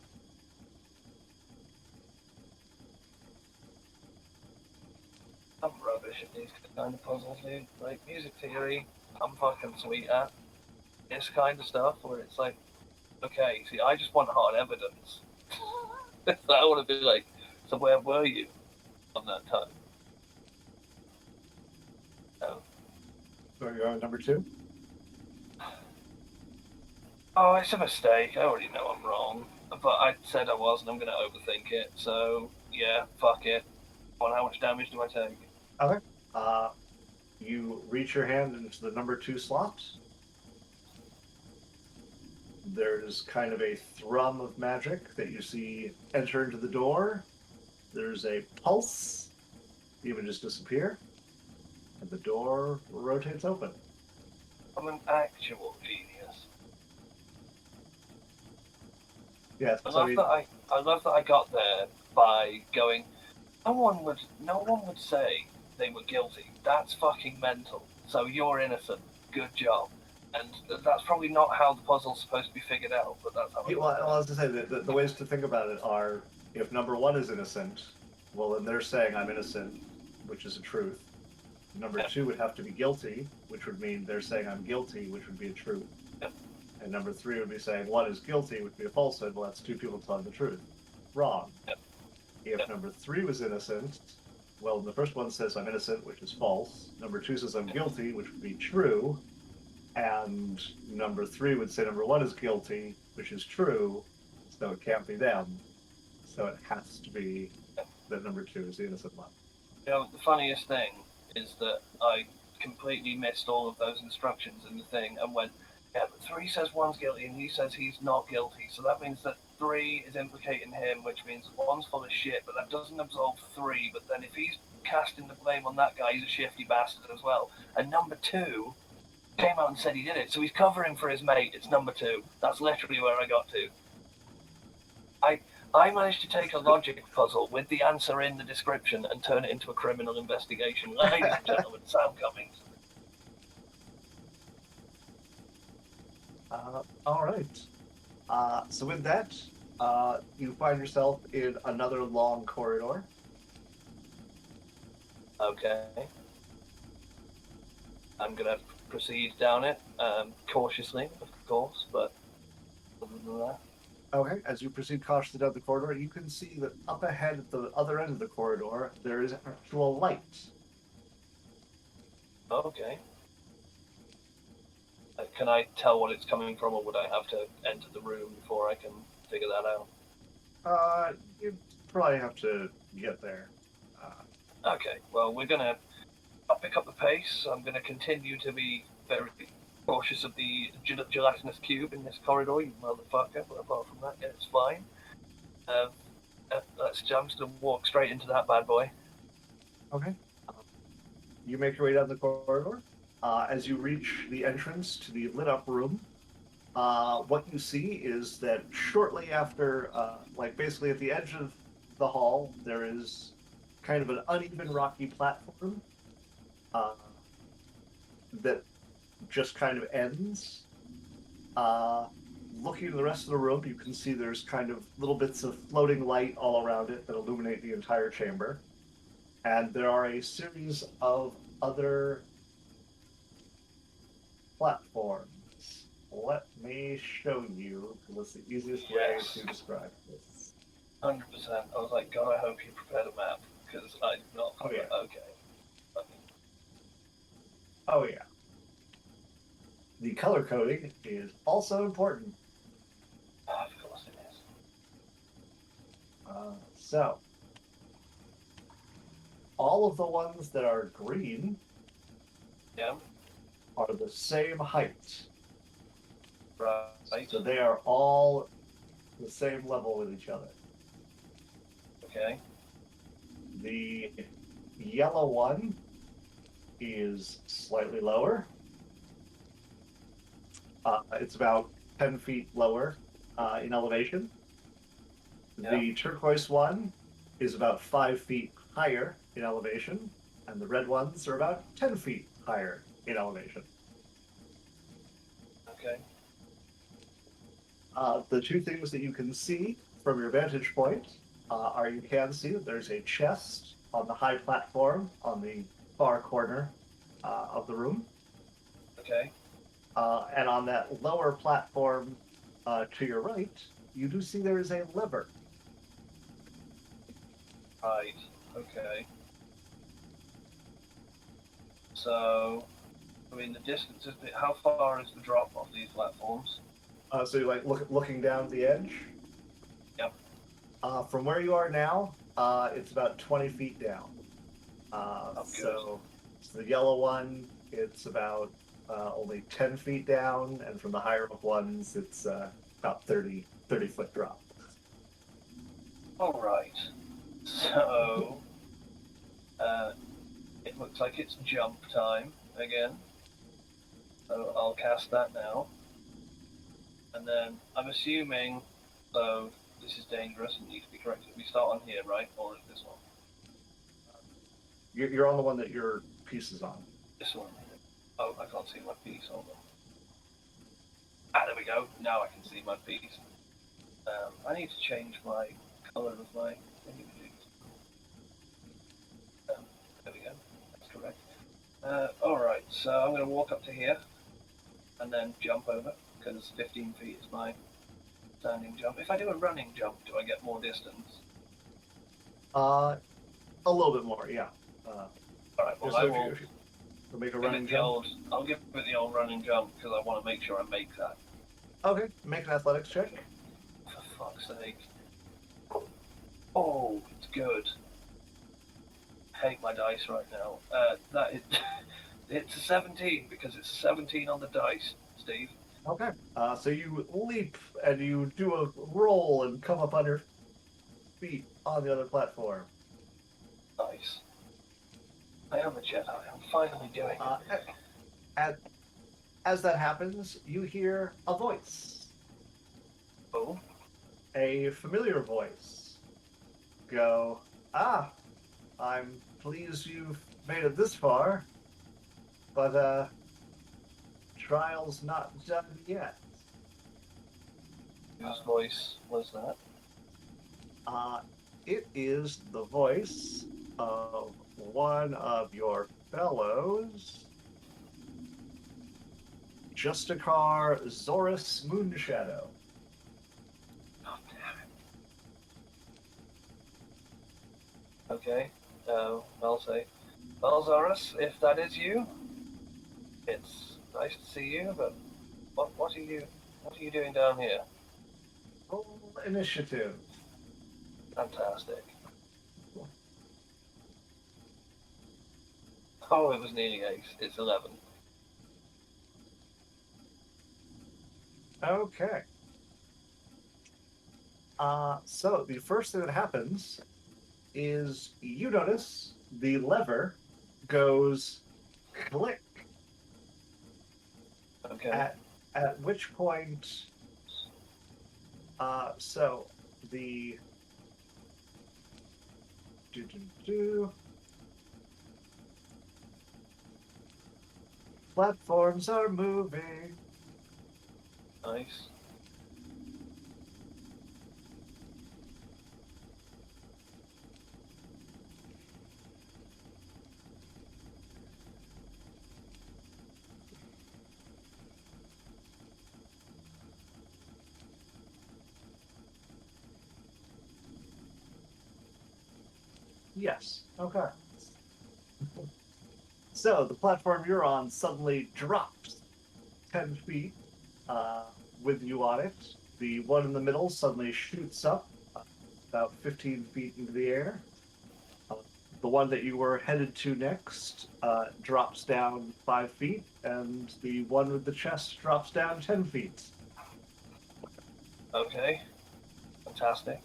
I'm rubbish at these kind of puzzles, dude. Like, music theory, I'm fucking sweet at. This kind of stuff where it's like, okay, see, I just want hard evidence. I want to be like, so where were you on that time? No. So you're on number 2? Oh, it's a mistake. I already know I'm wrong. But I said I was, and I'm going to overthink it. So, yeah, fuck it. Well, how much damage do I take? Okay. You reach your hand into the number 2 slot. There's kind of a thrum of magic that you see enter into the door. There's a pulse. The images disappear. And the door rotates open. I'm an actual genius. Yes, I love that I got there by going, no one would say they were guilty. That's fucking mental. So you're innocent. Good job. And that's probably not how the puzzle's supposed to be figured out, but that's how it well, I was to say that the ways to think about it are, if number 1 is innocent, well, then they're saying I'm innocent, which is a truth. Number Yep. 2 would have to be guilty, which would mean they're saying I'm guilty, which would be a truth. Yep. And number 3 would be saying 1 is guilty, which would be a falsehood. Well, that's 2 people telling the truth. Wrong. Yep. If Yep. number 3 was innocent, well, the first one says I'm innocent, which is false. Number 2 says I'm guilty, which would be true. And number 3 would say number 1 is guilty, which is true. So it can't be them. So it has to be that number 2 is the innocent one. You know, the funniest thing is that I completely missed all of those instructions in the thing and went, yeah, but 3 says 1's guilty and he says he's not guilty. So that means that 3 is implicating him, which means 1's full of shit, but that doesn't absolve 3. But then if he's casting the blame on that guy, he's a shifty bastard as well. And number 2 came out and said he did it. So he's covering for his mate. It's number 2. That's literally where I got to. I managed to take a logic puzzle with the answer in the description and turn it into a criminal investigation. Ladies and gentlemen, Sam Cummings. All right. So with that, you find yourself in another long corridor. Okay. I'm going to proceed down it, cautiously, of course, but other than that. Okay, as you proceed cautiously down the corridor, you can see that up ahead at the other end of the corridor, there is actual light. Okay. Can I tell what it's coming from, or would I have to enter the room before I can figure that out? You probably have to get there. Okay, well, I'll pick up the pace. I'm going to continue to be very cautious of the gelatinous cube in this corridor, you motherfucker, but apart from that, yeah, it's fine. I'm just going to walk straight into that bad boy. Okay. You make your way down the corridor. As you reach the entrance to the lit up room, what you see is that shortly after, basically at the edge of the hall, there is kind of an uneven rocky platform that just kind of ends. Looking at the rest of the room, you can see there's kind of little bits of floating light all around it that illuminate the entire chamber. And there are a series of other platforms. Let me show you, because it's the easiest way to describe this. 100%. I was like, God, I hope you prepared a map, because I did not. Oh, yeah. Okay. Oh, yeah. The color coding is also important. Of course it is. So, all of the ones that are green are the same height. Right. So they are all the same level with each other. Okay. The yellow one is slightly lower. It's about 10 feet lower in elevation. Yeah. The turquoise one is about 5 feet higher in elevation, and the red ones are about 10 feet higher in elevation. Okay. The two things that you can see from your vantage point are you can see that there's a chest on the high platform on the far corner of the room. Okay. And on that lower platform to your right, you do see there is a lever. Right. Okay. So, I mean, the distance is. How far is the drop off these platforms? So you're like looking down the edge? Yep. From where you are now, it's about 20 feet down. So the yellow one, it's about only 10 feet down, and from the higher up ones, it's about 30 foot drop. All right. So, it looks like it's jump time again. So I'll cast that now. And then I'm assuming, so this is dangerous and needs to be corrected. We start on here, right? Or is this one? You're on the one that your piece is on. This one. Oh, I can't see my piece. Hold on. Ah, there we go. Now I can see my piece. I need to change my color of my thingy. There we go. That's correct. Alright, so I'm going to walk up to here and then jump over because 15 feet is my standing jump. If I do a running jump, do I get more distance? A little bit more, yeah. Alright, well, So I will if you make a give running it the jump. old. I'll give it the old running jump because I want to make sure I make that. Okay, make an athletics check. For fuck's sake. Oh, it's good. I hate my dice right now. That is, it's a 17 because it's a 17 on the dice, Steve. Okay. So you leap and you do a roll and come up on your feet on the other platform. Nice. I am a Jedi. I'm finally doing Uh, it. at, as that happens, you hear a voice, Oh, a familiar voice, go, "Ah, I'm pleased you've made it this far, but trial's not done yet." whose voice was that? Uh, it is the voice of one of your fellows, Justicar Zorus Moonshadow. Oh, damn it. Okay. I'll say, well, Zorus, if that is you, it's nice to see you. But what are you doing down here? Roll initiative. Fantastic. Oh, it was nearly ace. It's 11. Okay. So the first thing that happens is you notice the lever goes click, Okay. at which point so the do, do, do, platforms are moving. Nice. Yes. Okay. So the platform you're on suddenly drops 10 feet with you on it. The one in the middle suddenly shoots up about 15 feet into the air. Uh, the one that you were headed to next drops down 5 feet, and the one with the chest drops down 10 feet. Okay. Fantastic.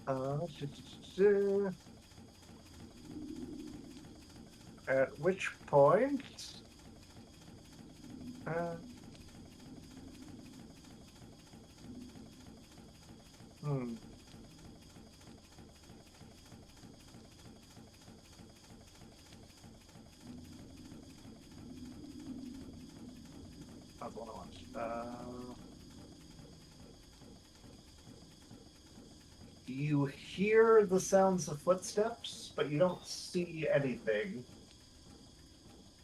Uh, at which point, uh, hmm, that's what I want. You hear the sounds of footsteps, but you don't see anything,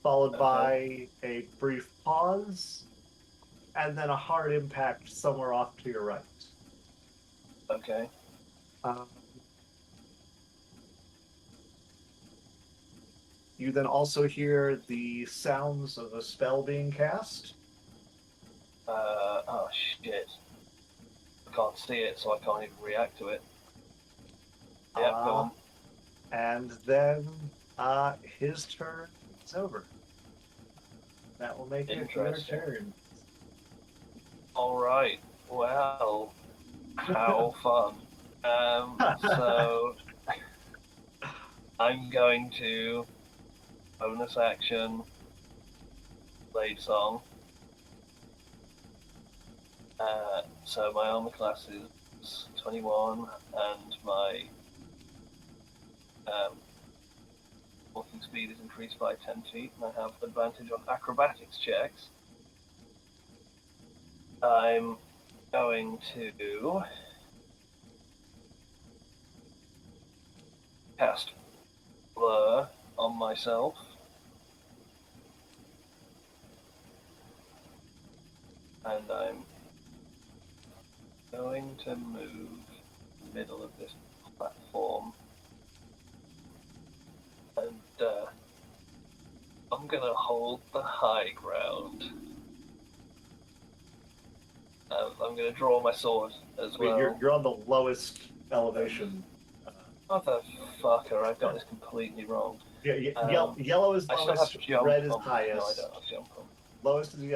followed Okay. by a brief pause, and then a hard impact somewhere off to your right. Okay. Um, you then also hear the sounds of a spell being cast. Oh shit. I can't see it, so I can't even react to it. Yep. Go Uh, on. and then his turn is over. That will make it your Interesting. turn. All right. Well, how fun. So I'm going to bonus action blade song. So my armor class is 21, and my um, walking speed is increased by 10 feet, and I have advantage on acrobatics checks. I'm going to cast Blur on myself. And I'm going to move middle of this platform. And I'm going to hold the high ground. I'm going to draw my sword as well. You're on the lowest elevation. Motherfucker, I've got this completely wrong. Yeah, yellow is I still have lowest, jump red is on. highest. No, I don't have jump on. Lowest is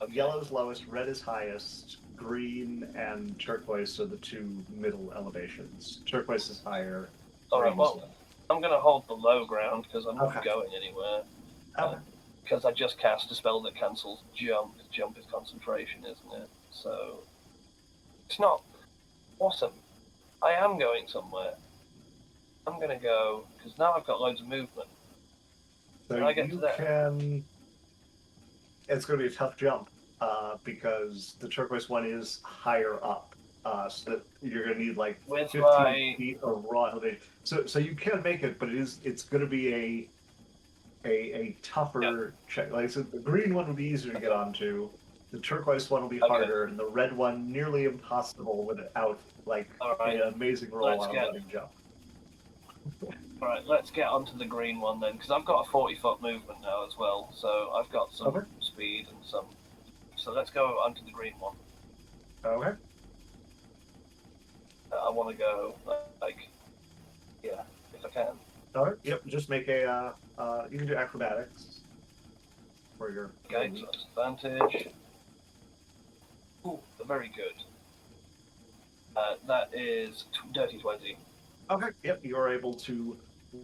Okay. yellow is lowest, red is highest, green and turquoise are the two middle elevations. Turquoise is higher. Alright, green is well, I'm going to hold the low ground because I'm not Okay. going anywhere. Okay. Because I just cast a spell that cancels jump. Jump is concentration, isn't it? So it's not awesome. I am going somewhere. I'm going to go because now I've got loads of movement. So When I get to you there, can. It's going to be a tough jump because the turquoise one is higher up. So that you're going to need like with 15 my feet of raw elevation. So you can make it, but it's going to be a tougher check. Like I said, the green one would be easier to get onto. The turquoise one will be harder, and the red one nearly impossible without like Alright, an amazing roll let's on a get- running jump. Alright, let's get onto the green one then, because I've got a 40-foot movement now as well, so I've got some Okay. speed and some. So let's go onto the green one. Okay. I want to go like, yeah, if I can. All right. Yep. Just make a. You can do acrobatics for your. Okay, so that's advantage. Ooh, very good. That is dirty 20. Okay. Yep. You are able to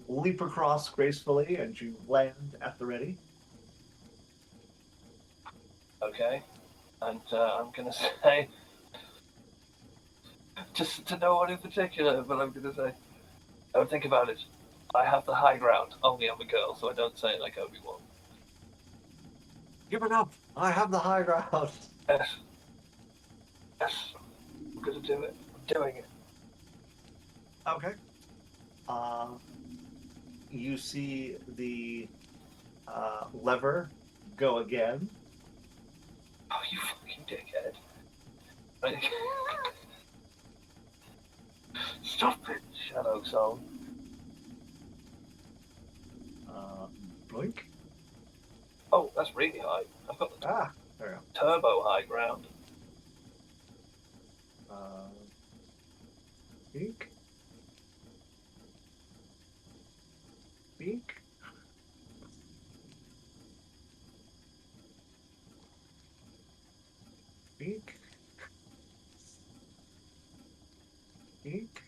leap across gracefully, and you land at the ready. Okay, and I'm gonna say, just to no one in particular, but I'm gonna say, don't think about it. I have the high ground. Only I'm a girl, so I don't say it like Obi-Wan. Give it up. I have the high ground. Yes. Yes. I'm gonna do it. I'm doing it. Okay. You see the lever go again. Oh, you fucking dickhead. Right. Stop it, Shadow Soul. Blink. Oh, that's really high. I've got the There we go. turbo high ground. Peek. Peek. Peek. Peek.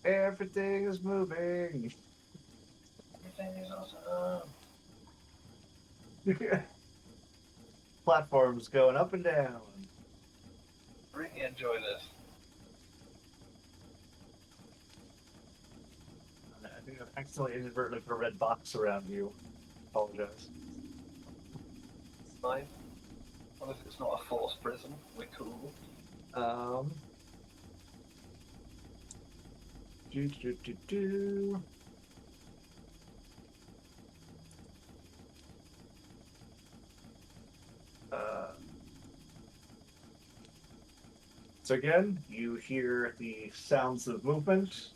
Everything is moving. Everything is awesome. Platforms going up and down. Really enjoy this. I think I've accidentally inadvertently put a red box around you. Apologize. Fine. What if it's not a forced prison? We're cool. Do. So again, you hear the sounds of movement,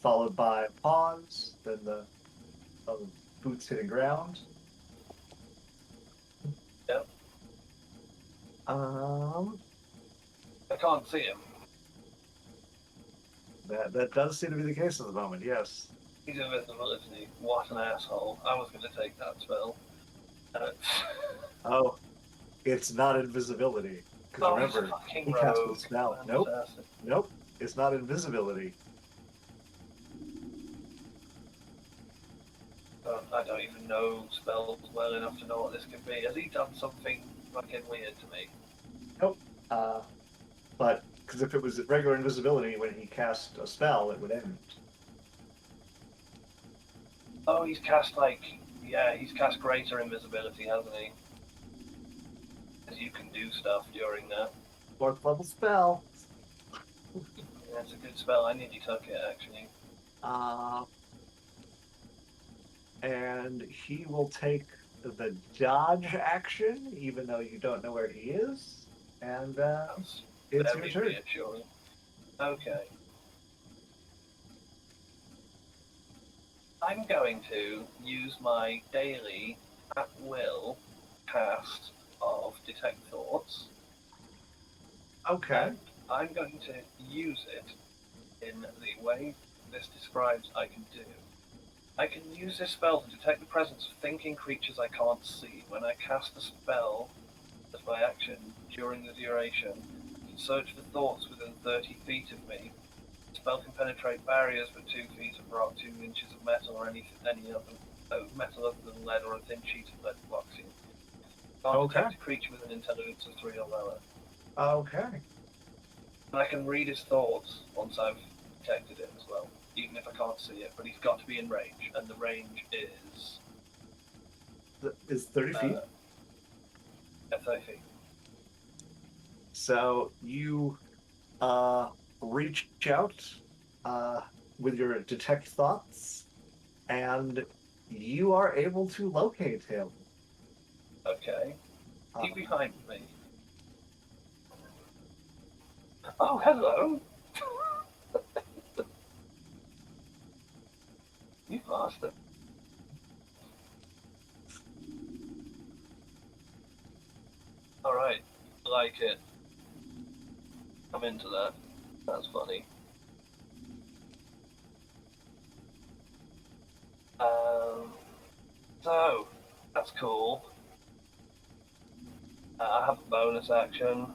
followed by a pause, then the boots hitting ground. Yep. I can't see him. That does seem to be the case at the moment. Yes. He's invisible, isn't he? What an asshole! I was going to take that spell. Oh, it's not invisibility. Because remember, he cast a spell. Nope. It's not invisibility. I don't even know spells well enough to know what this could be. Has he done something fucking weird to me? Nope. But because if it was regular invisibility, when he cast a spell, it would end. Oh, he's cast he's cast greater invisibility, hasn't he? Because you can do stuff during that. 4th level spell. That's a good spell. I nearly took it, actually. Uh, and he will take the dodge action, even though you don't know where he is. And That's it's your very turn. reassuring. Okay. I'm going to use my daily at will cast of Detect Thoughts, Okay. and I'm going to use it in the way this describes I can do. I can use this spell to detect the presence of thinking creatures I can't see. When I cast the spell as my action during the duration, I can search for thoughts within 30 feet of me. The spell can penetrate barriers with 2 feet of rock, 2 inches of metal, or any other metal other than lead, or a thin sheet of lead blocks you. Can't Okay. detect a creature with an intelligence of 3 or lower. Okay. And I can read his thoughts once I've detected it as well, even if I can't see it. But he's got to be in range, and the range is Is 30 feet. 30 feet. So you uh, reach out uh, with your detect thoughts, and you are able to locate him. Okay. Uh, He behind me. Oh, hello. You bastard. Alright. Like it. I'm into that. That's funny. Um, so, that's cool. I have a bonus action.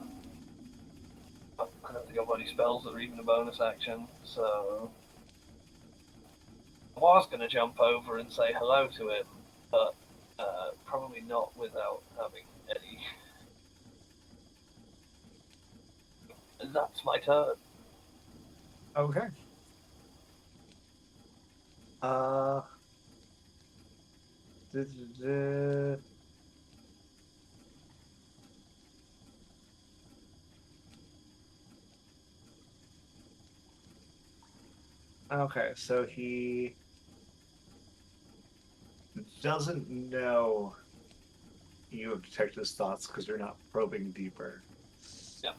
I don't think I've got any spells that are even a bonus action, so I was going to jump over and say hello to him, but probably not without having any. And that's my turn. okay. Uh, duh, duh, duh. Okay, so he doesn't know you have detected his thoughts because you're not probing deeper. Yeah.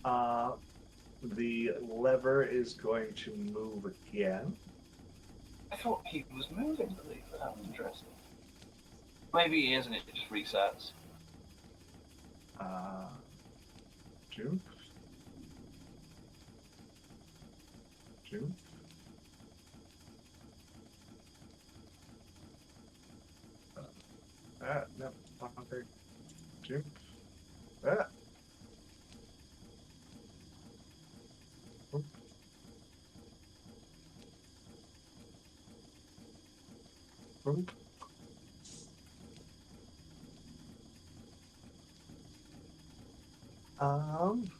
Uh, the lever is going to move again. I thought he was moving the lever. That was interesting. Maybe he isn't, it just resets. Uh, June, June. No, okay. June. Ah, oop, oop. Um,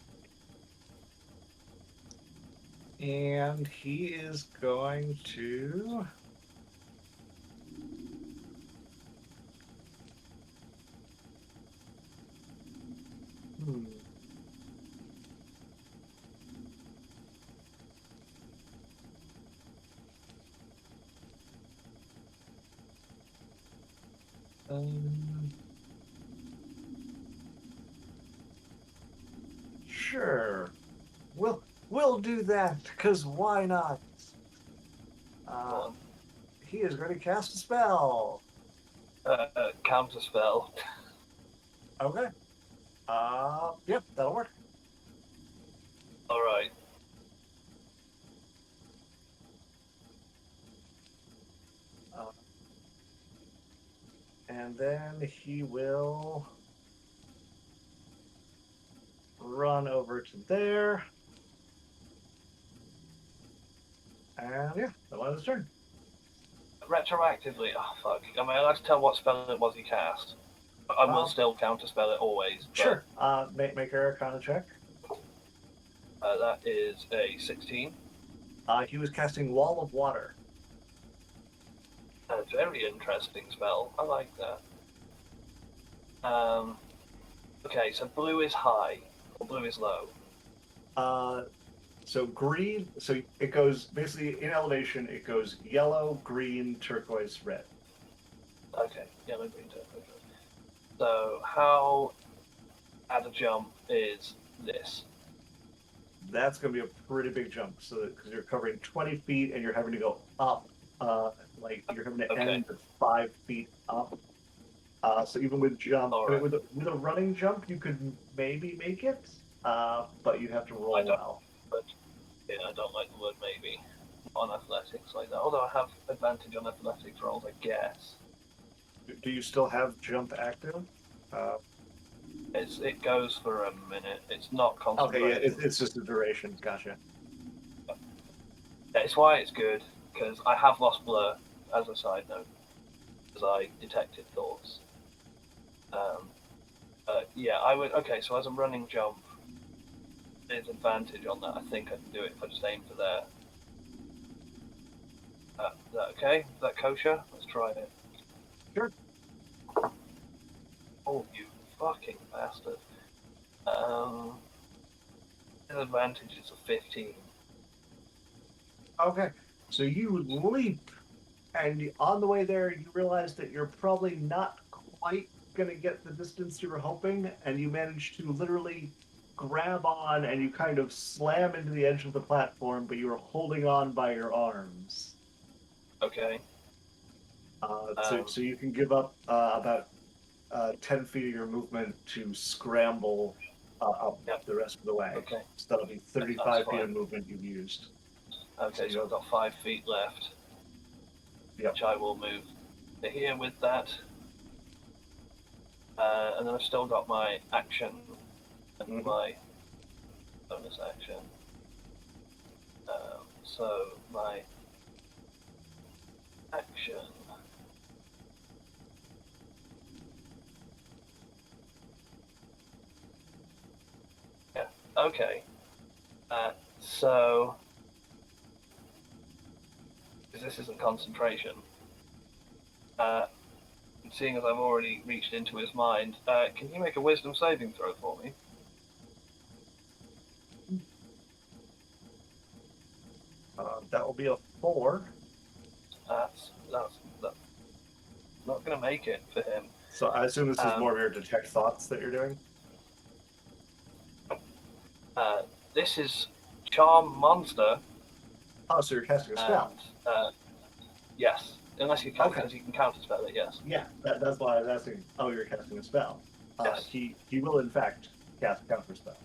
and he is going to. Hmm. Um, sure. We'll do that because why not? Go Uh, on. he is going to cast a spell. Counter spell. Okay. Yep, that'll work. Alright. Uh, and then he will run over to there. And yeah, that was his turn. Retroactively, oh fuck. Am I allowed to tell what spell it was he cast? I will Um, still counter spell it always, but sure. Make a Arcana check. that is a 16. He was casting Wall of Water. A very interesting spell. I like that. Um, Okay, so blue is high, or blue is low. So green, so it goes basically in elevation, it goes yellow, green, turquoise, red. Okay, yellow, green, turquoise. So how at a jump is this? That's going to be a pretty big jump. So because you're covering 20 feet and you're having to go up, like you're having to Okay, end at 5 feet up. So even with jump, all I mean, right. with a running jump, you could maybe make it, but you have to I roll don't, well. but yeah, I don't like the word maybe on athletics like that. Although I have advantage on athletics rolls, I guess. Do you still have jump active? Uh, It goes for a minute. It's not okay, yeah, concentrating. it's just a duration. Gotcha. It's why it's good because I have lost blur as a side note as I detected thoughts. Um, yeah, I would. Okay, so as a running jump, there's advantage on that. I think I can do it if I just aim for there. Is that okay? Is that kosher? Let's try it. Sure. Oh, you fucking bastard. Um, his advantage is a 15. Okay. So you leap, and on the way there, you realize that you're probably not quite going to get the distance you were hoping, and you manage to literally grab on and you kind of slam into the edge of the platform, but you are holding on by your arms. Okay. So you can give up about 10 feet of your movement to scramble up Yep. the rest of the way. Okay. So that'll be That's 35 feet fine. of movement you've used. So Okay, you so I've have, got 5 feet left, yep. which I will move to here with that. And then I've still got my action and Mhm. my bonus action. So my action. Yeah. Okay. So because this isn't concentration. Uh, seeing as I've already reached into his mind, can you make a wisdom saving throw for me? That will be a 4. That's not going to make it for him. So I assume this is Um, more of your detect thoughts that you're doing. uh, this is charm monster, Oh, so you're casting a spell. and yes, unless you can, Okay. because you can counter spell it. Yes, Yeah, that's why I was asking. Oh, you're casting a spell. yes, He will in fact cast counter spell.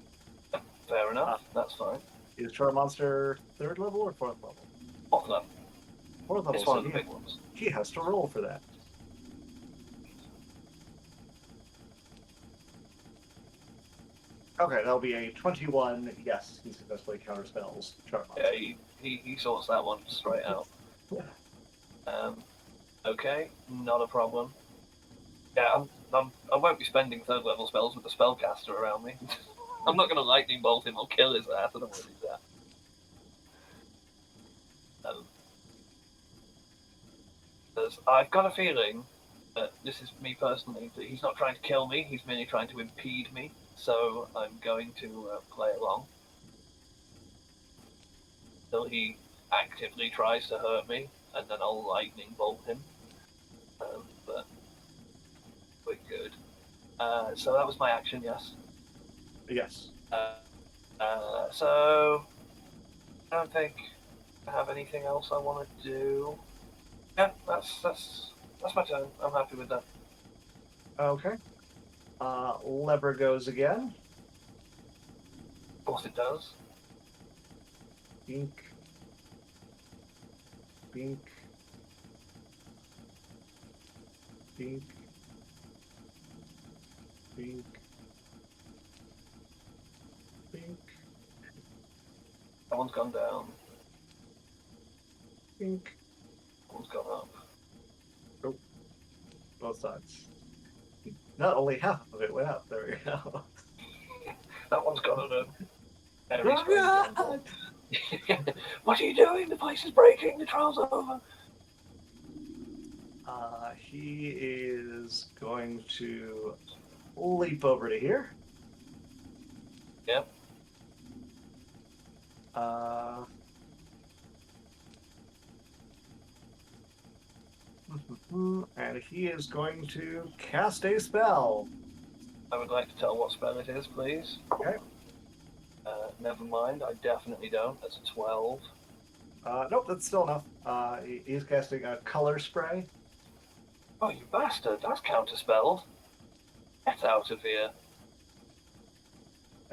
fair Uh, enough. That's fine. is Charm Monster third level or fourth level? Fourth level. Fourth level, It's one so of the big ones. he has to roll for that. Okay, that'll be a 21. Yes, he successfully counterspells Charm Yeah, Monster. he sorts that one straight out. Okay, not a problem. Yeah, I won't be spending third level spells with the spellcaster around me. I'm not going to lightning bolt him or kill his ass. I don't want to do that. Because I've got a feeling that this is me personally, that he's not trying to kill me, he's merely trying to impede me. So I'm going to play along till he actively tries to hurt me, and then I'll lightning bolt him. But we're good. So that was my action, yes. Yes. So I don't think I have anything else I want to do. Yeah, that's my turn. I'm happy with that. Okay. Lever goes again. Of course it does. Bink. Bink. Bink. Bink. Bink. That one's gone down. Bink. That one's gone up. Oh, both sides. Not only half of it went up. There we go. That one's gone on a very Oh, strange God! angle. What are you doing? The place is breaking. The trial's over. He is going to leap over to here. Yep. And he is going to cast a spell. I would like to tell what spell it is, please. Okay. Never mind, I definitely don't. That's a 12. Nope, that's still enough. He's casting a color spray. Oh, you bastard, that's counterspelled. Get out of here.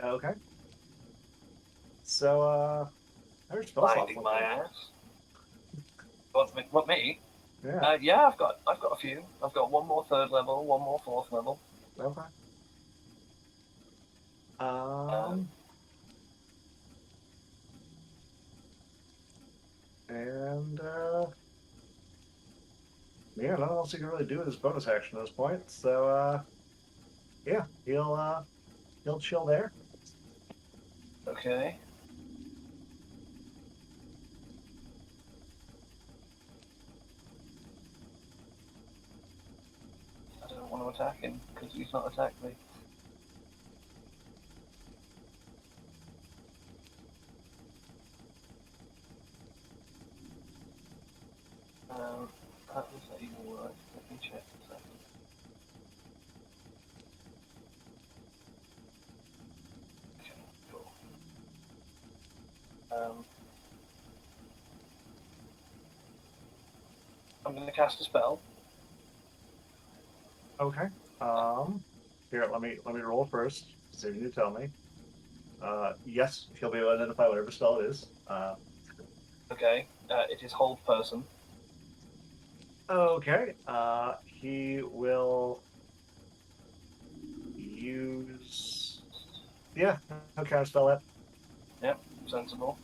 Okay. So, there's spell slot. Blinding my ass. What me? Yeah. Yeah, I've got a few. I've got one more 3rd level, one more 4th level. Okay. And yeah, nothing else he can really do with his bonus action at this point. So yeah, he'll chill there. Okay. I don't want to attack him because he's not attacked me. How does that even work? Let me check a second. Okay, cool. I'm going to cast a spell. Okay. Here, let me roll first. See if you tell me. Yes, he'll be able to identify whatever spell it is. Okay. It is hold person. Okay. He will use. Yeah, he'll cast spell that. Yep, sensible.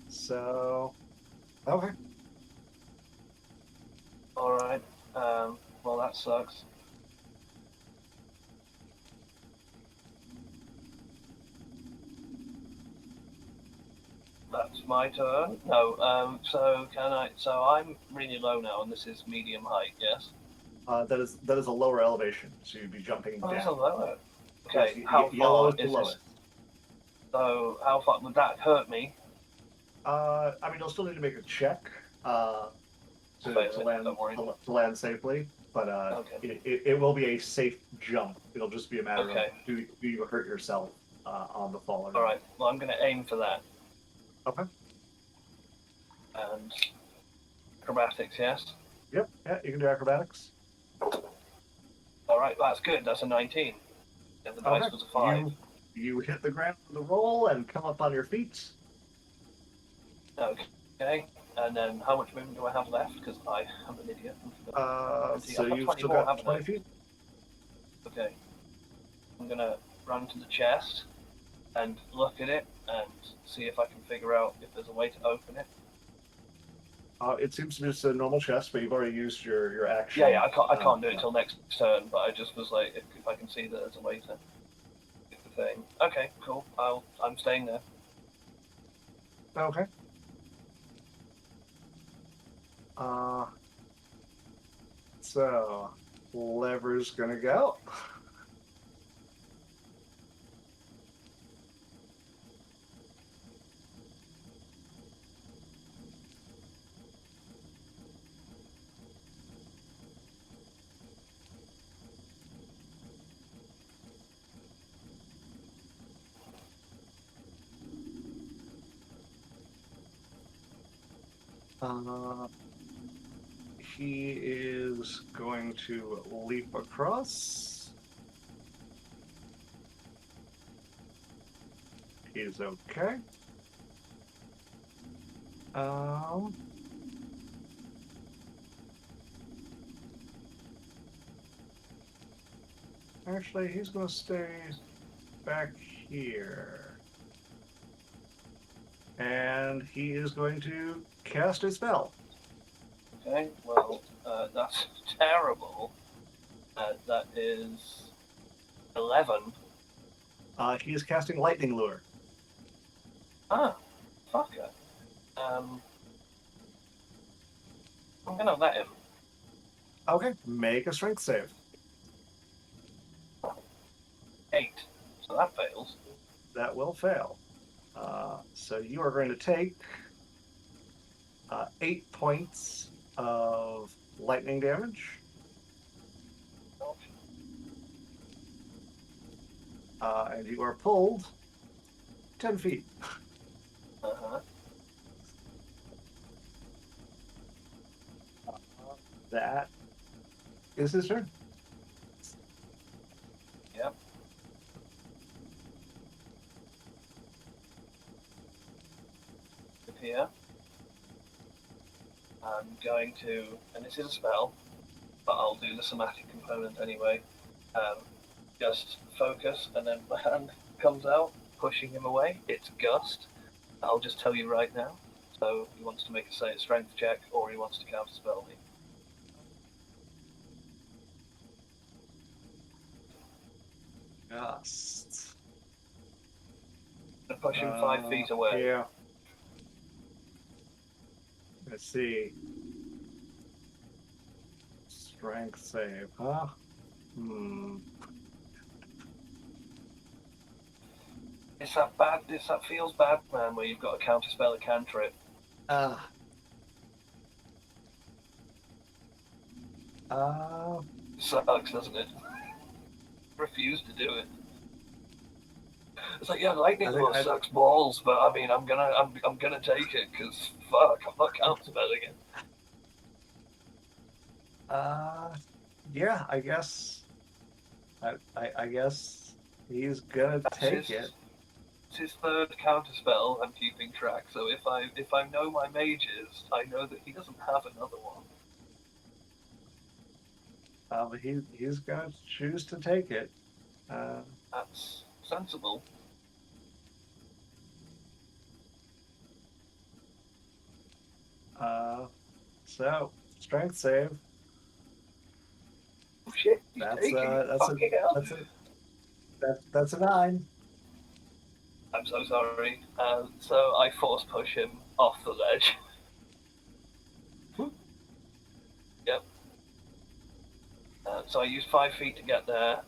So, okay. Alright. Well, that sucks. That's my turn. No, so I'm really low now, and this is medium height, yes? That is a lower elevation, so you'd be jumping Oh, down. that's a lower. Okay, Yes, how yellow far is the is this? lowest. So, how far would that hurt me? I mean, you'll still need to make a check to land safely, but Okay. it will be a safe jump. It'll just be a matter Okay. of do you hurt yourself on the fall or not. Alright, well, I'm going to aim for that. Okay. And acrobatics, yes? Yep. Yeah, you can do acrobatics. Alright, that's good. That's a 19. And the dice was a 5. You hit the ground with the roll and come up on your feet. Okay. And then how much movement do I have left? Because I am an idiot. So you've still got 20 feet. Okay. I'm going to run to the chest and look at it and see if I can figure out if there's a way to open it. It seems to be just a normal chest, but you've already used your action. Yeah, I can't do it till next turn, but I just was like, if I can see that there's a way to do the thing. Okay, cool. I'm staying there. Okay. So lever's gonna go. He is going to leap across. He's okay. Actually, he's going to stay back here. And he is going to cast a spell. Okay, well, that's terrible. That is 11. He is casting Lightning Lure. Ah, fucker. I'm gonna let him. Okay, make a strength save. 8. So that fails. That will fail. So you are going to take 8 points of lightning damage. And you are pulled 10 feet. Uh-huh. That is his turn. Yep. Here. I'm going to, and this is a spell, but I'll do the somatic component anyway. Just focus, and then my hand comes out, pushing him away. It's Gust. I'll just tell you right now. So he wants to make a strength check, or he wants to counterspell me. Gust. I push him 5 feet away. Yeah. Let's see. Strength save, huh? It's that bad. It's that feels bad, man, where you've got to counterspell a cantrip. Uh, Sucks, doesn't it? Refuse to do it. It's like, yeah, lightning bolt sucks balls, but I mean, I'm gonna take it because fuck, I'm not counterspelling it. Yeah, I guess. I guess he's gonna take it. It's his third counterspell. I'm keeping track, so if I know my mages, I know that he doesn't have another one. But he's gonna choose to take it. That's sensible. So strength save. Oh shit! That's a 9. I'm so sorry. So I force push him off the ledge. Yep. So I use 5 feet to get there.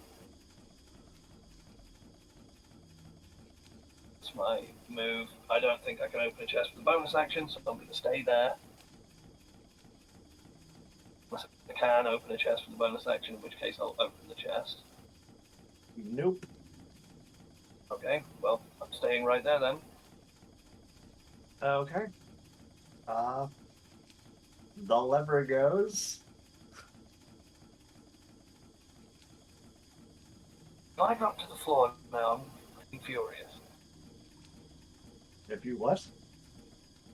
That's my move. I don't think I can open a chest with a bonus action, so I'm going to stay there. Unless I can open a chest with a bonus action, in which case I'll open the chest. Nope. Okay, well, I'm staying right there then. Okay. The lever goes. I drop to the floor now. I'm furious. If you what?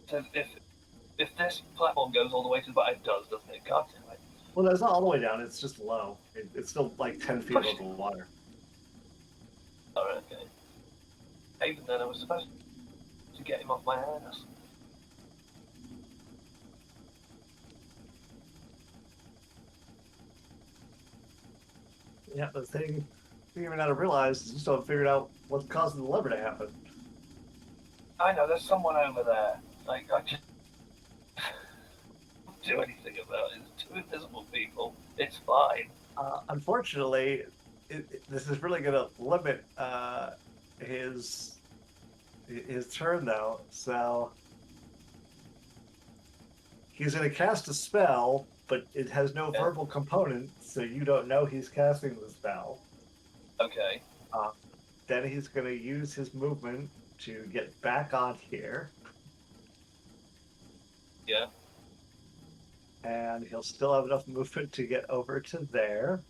So if this platform goes all the way to the bottom, it does, doesn't it? God damn it. Well, it's not all the way down. It's just low. It's still like 10 feet above the water. Alright, okay. Even then, I was supposed to get him off my ass. Yeah, the thing you even how to realize is you still haven't figured out what's causing the lever to happen. I know, there's someone over there. Like, I just don't do anything about it. It's two invisible people. It's fine. Unfortunately, this is really going to limit his turn, though. So he's going to cast a spell, but it has no verbal component, so you don't know he's casting the spell. Okay. Then he's going to use his movement to get back on here. Yeah. And he'll still have enough movement to get over to there.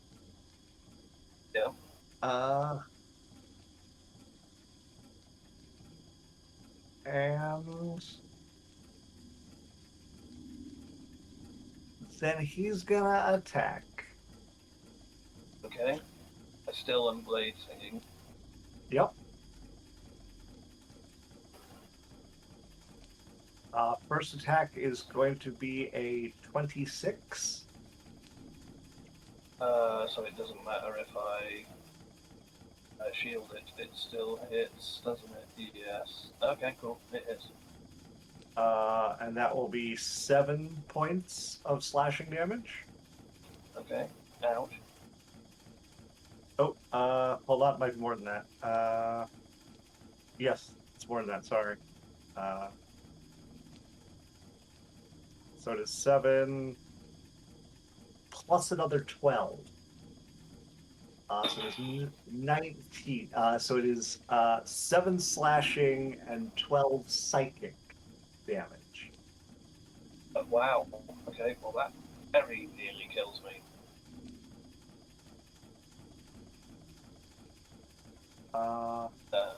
Yeah. And then he's gonna attack. Okay. I still am blade singing. Yep. First attack is going to be a 26. So it doesn't matter if I shield it, it still hits, doesn't it? Yes. Okay, cool. It hits. And that will be 7 points of slashing damage. Okay. Ouch. Hold on, might be more than that. Yes, it's more than that. Sorry. So it is 7 plus another 12. So it is 19. So it is 7 slashing and 12 psychic damage. Wow. Okay, well that very nearly kills me. Uh, Uh,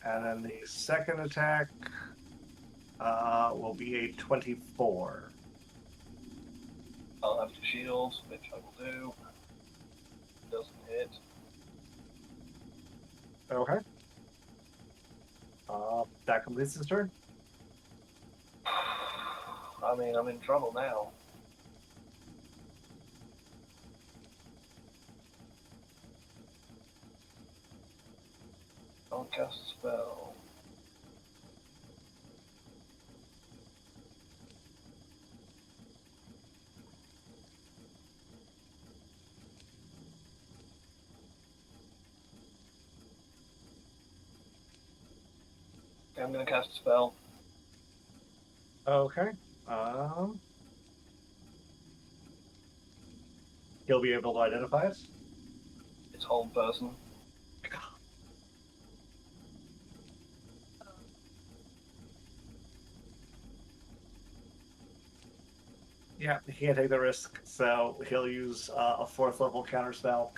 and then the second attack will be a 24. I'll have to shield, which I will do. Doesn't hit. Okay. That completes his turn. I mean, I'm in trouble now. I'll cast a spell. Okay, I'm going to cast a spell. Okay. He'll be able to identify us. It's hold person. Yeah, he can't take the risk, so he'll use a 4th level counterspell.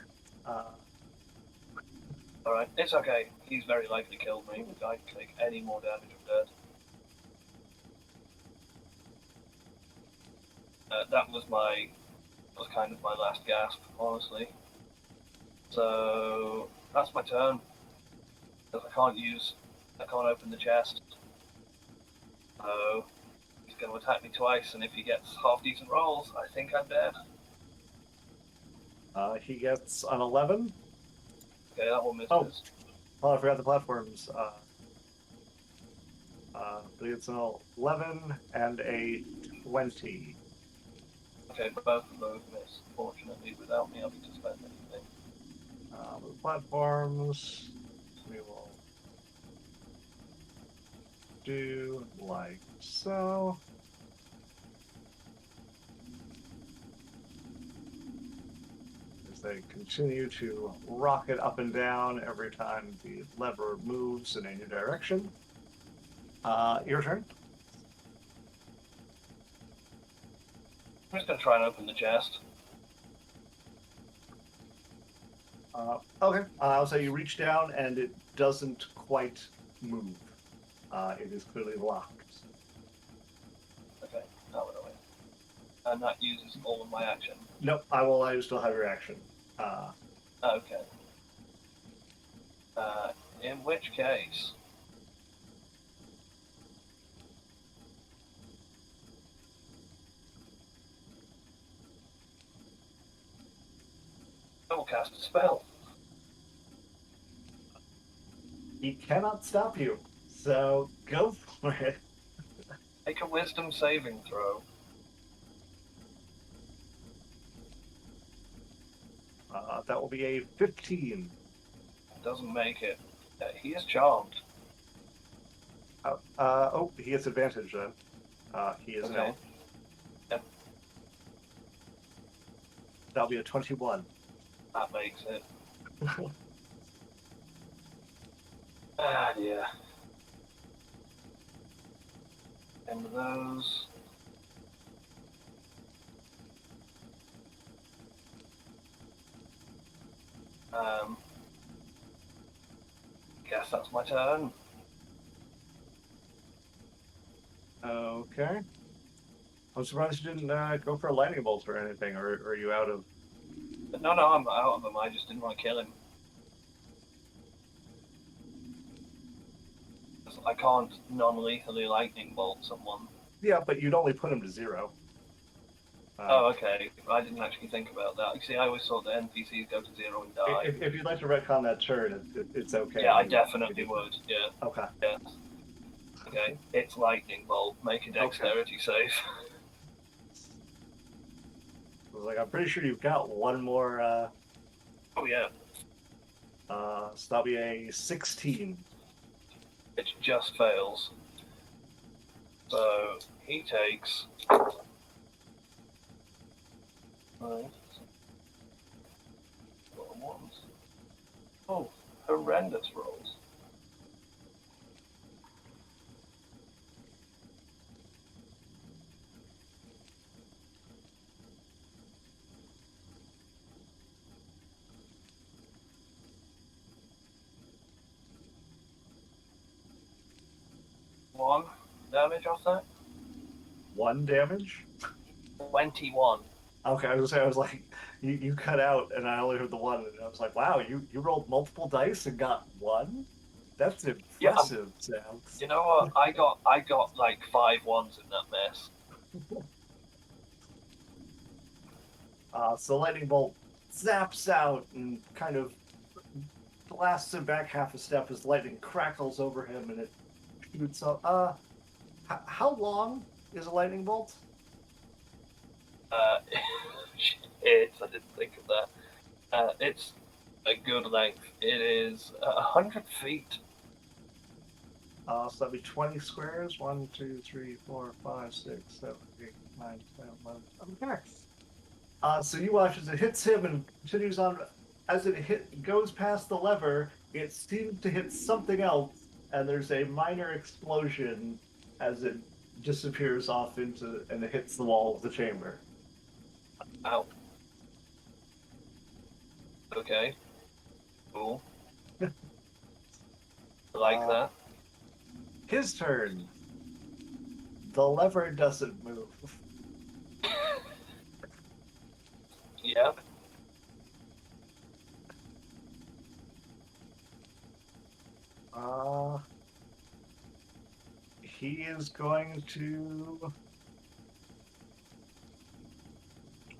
Alright, it's okay. He's very likely killed me. If I take any more damage, I'm dead. That was kind of my last gasp, honestly. So that's my turn. Because I can't open the chest. So he's going to attack me twice, and if he gets half decent rolls, I think I'm dead. He gets an 11. Okay, that one misses. Oh, I forgot the platforms. But it's an 11 and a 20. Okay, both of those miss. Fortunately, without me having to spend anything. The platforms, we will do like so. As they continue to rocket up and down every time the lever moves in a new direction. Your turn. I'm just going to try and open the chest. Okay. I'll say you reach down and it doesn't quite move. It is clearly locked. Okay, out of the way. And that uses all of my action. Nope, I will allow you to still have your action. Okay. In which case, I will cast a spell. He cannot stop you, so go for it. Make a wisdom saving throw. That will be a 15. Doesn't make it. He is charmed. He gets advantage then. He is Okay. now. Yep. That'll be a 21. That makes it. Ah, yeah. End of those. Guess that's my turn. Okay. I'm surprised you didn't go for a lightning bolt or anything, or are you out of... No, I'm out of them. I just didn't want to kill him. I can't non-lethally lightning bolt someone. Yeah, but you'd only put him to 0. Oh, okay. I didn't actually think about that. See, I always thought the NPCs go to 0 and die. If you'd like to retcon that turn, it's okay. Yeah, I definitely would. Yeah. Okay. Yes. Okay. It's lightning bolt. Make a dexterity save. I was like, I'm pretty sure you've got one more Oh yeah, So that'll be a 16. it just fails. So he takes. Right. Ones. Oh, horrendous rolls. One damage off that. 1 damage? 21. Okay, I was gonna say, I was like, you cut out and I only heard the 1, and I was like, wow, you rolled multiple dice and got 1? That's Yeah, impressive, Sam. you know what? I got like 5 ones in that mess. So lightning bolt zaps out and kind of blasts him back half a step as lightning crackles over him and it shoots up. How long is a lightning bolt? Uh, I didn't think of that. It's a good length. It is 100 feet. So that'd be 20 squares. 1, 2, 3, 4, 5, 6, 7, 8, 9, 10, 11. Okay. So you watch as it hits him and continues on. As it goes past the lever, it seems to hit something else, and there's a minor explosion as it disappears off into and it hits the wall of the chamber. Ow. Okay. Cool. Like that. His turn. The lever doesn't move. Yep. He is going to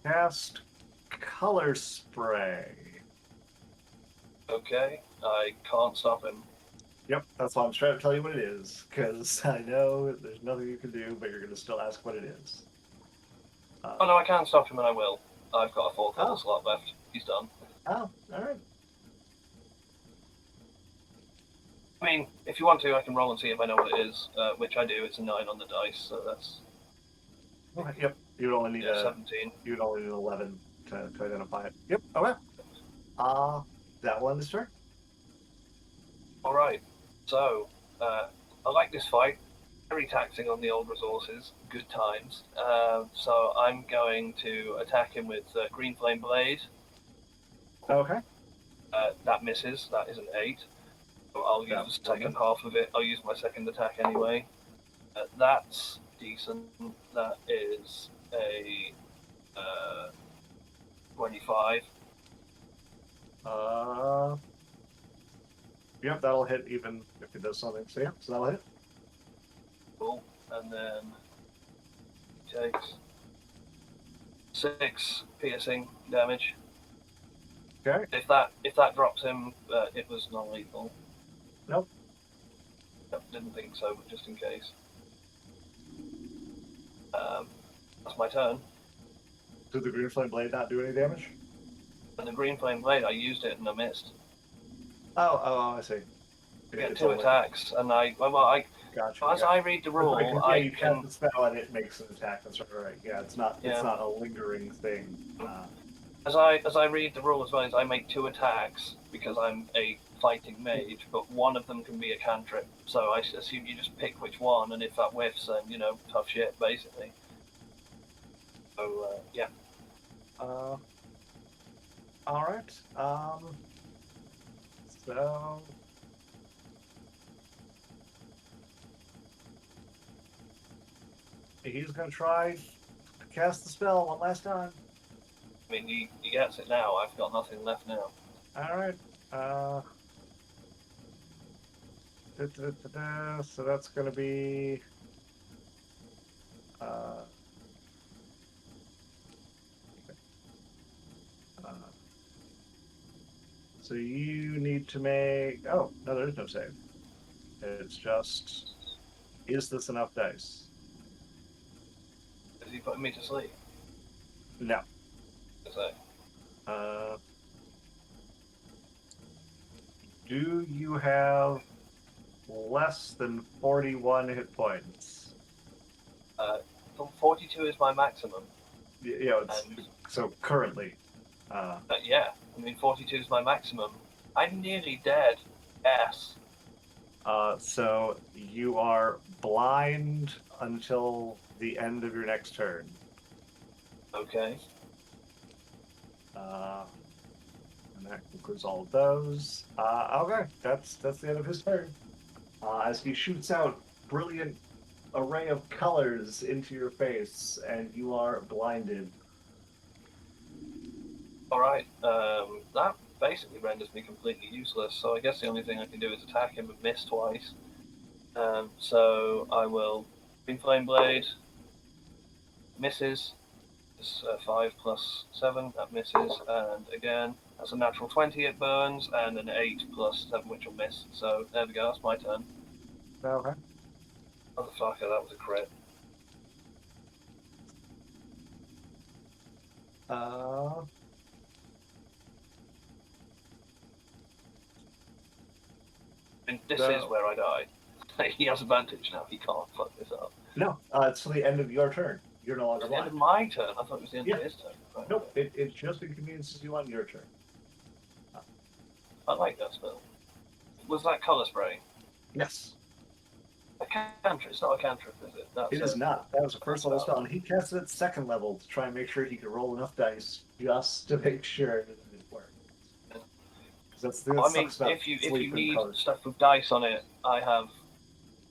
cast color spray. Okay. I can't stop him. Yep, that's why I'm trying to tell you what it is, because I know there's nothing you can do, but you're going to still ask what it is. Oh no, I can stop him and I will. I've got a 4th level slot left. He's done. Oh, alright. I mean, if you want to, I can roll and see if I know what it is, which I do. It's a 9 on the dice, so that's... Okay, yep, you would only need 17. You would only need 11 to identify it. Yep, okay. That one is turn. Alright, so, I like this fight. Very taxing on the old resources. Good times. So I'm going to attack him with Green Flame Blade. Okay. That misses. That is an 8. So I'll use the second half of it. I'll use my second attack anyway. That's decent. That is a 25. Yep, that'll hit even if it does something. So yeah, so that'll hit. Cool. And then he takes 6 piercing damage. Okay. If that drops him, it was non-lethal. Nope. Didn't think so, but just in case. That's my turn. Did the green flame blade not do any damage? And the green flame blade, I used it and I missed. Oh, I see. I get 2 attacks, and I Gotcha. As I read the rule, you cast the spell and it makes an attack. That's right. Yeah, it's not a lingering thing. As I read the rule as well, as I make 2 attacks because I'm a fighting mage, but one of them can be a cantrip. So I assume you just pick which one, and if that whiffs, then tough shit basically. So yeah. All right. So he's gonna try to cast the spell one last time. I mean, he gets it now. I've got nothing left now. All right. So that's gonna be. So you need to make. Oh no, there is no save. It's just. Is this enough dice? Is he putting me to sleep? No. So. Do you have less than 41 hit points? 42 is my maximum. It's And so currently. yeah, I mean 42 is my maximum. I'm nearly dead. Yes. So you are blind until the end of your next turn. Okay. And that concludes all of those. Okay, that's the end of his turn. As he shoots out brilliant array of colors into your face, and you are blinded. All right. That basically renders me completely useless. So I guess the only thing I can do is attack him and miss twice. So I will Green Flame Blade. Misses. It's 5 plus 7. That misses. And again, that's a natural 20. It burns, and an 8 plus 7, which will miss. So there we go. That's my turn. Okay. Motherfucker, that was a crit. Uh, And this No. is where I die. He has advantage now. He can't fuck this up. no, it's to the end of your turn. You're no longer It's the end of blind. my turn. I thought it was the end Yeah. of his turn. Right, Nope, okay. it just inconveniences you on your turn. I like that spell. Was that colour spray? Yes. A cantrip. It's not a cantrip, is it? That's It is not. That was a first level spell, and he cast it at second level to try and make sure he could roll enough dice just to make sure that it worked. Because that's the thing that I mean, sucks about if you sleep and need colors. stuff with dice on it, I have.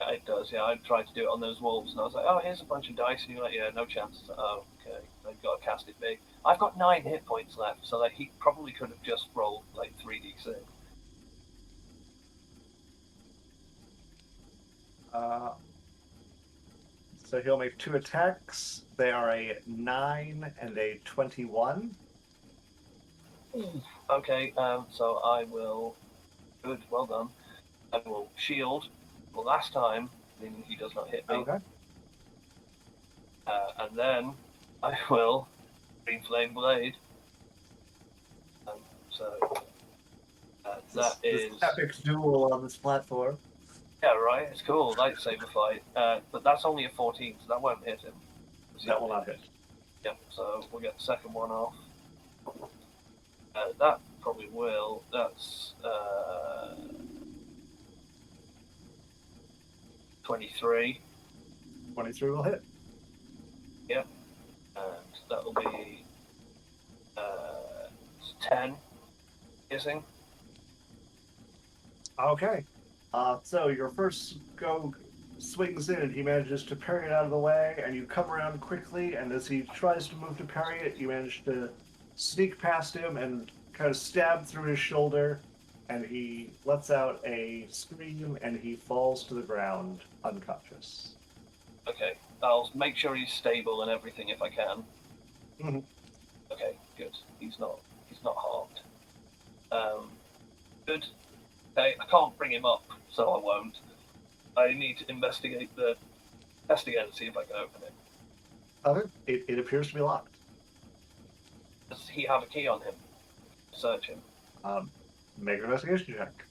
It does, yeah. I tried to do it on those wolves, and I was like, oh, here's a bunch of dice, and you're like, yeah, no chance. Oh, okay. I've got to cast it big. I've got 9 hit points left, so like he probably could have just rolled like 3d6. So he'll make 2 attacks. They are a 9 and a 21. Okay, so I will. Good, well done. I will shield the last time, meaning he does not hit me. Okay. And then I will Green Flame Blade. So that is. This epic duel on this platform. Yeah, right, it's cool, lightsaber fight. But that's only a 14, so that won't hit him. That will not hit. Yep, so we'll get the second one off. That probably will. That's 23. 23 will hit. Yep. And that'll be 10 kissing. Okay. So your first go swings in, and he manages to parry it out of the way, and you come around quickly, and as he tries to move to parry it, you manage to sneak past him and kind of stab through his shoulder, and he lets out a scream, and he falls to the ground unconscious. Okay, I'll make sure he's stable and everything if I can. Mhm. Okay, good. He's not harmed. Good. Okay, I can't bring him up, so I won't. I need to investigate the test again and see if I can open it. Okay. It appears to be locked. Does he have a key on him? Search him. Make an investigation check.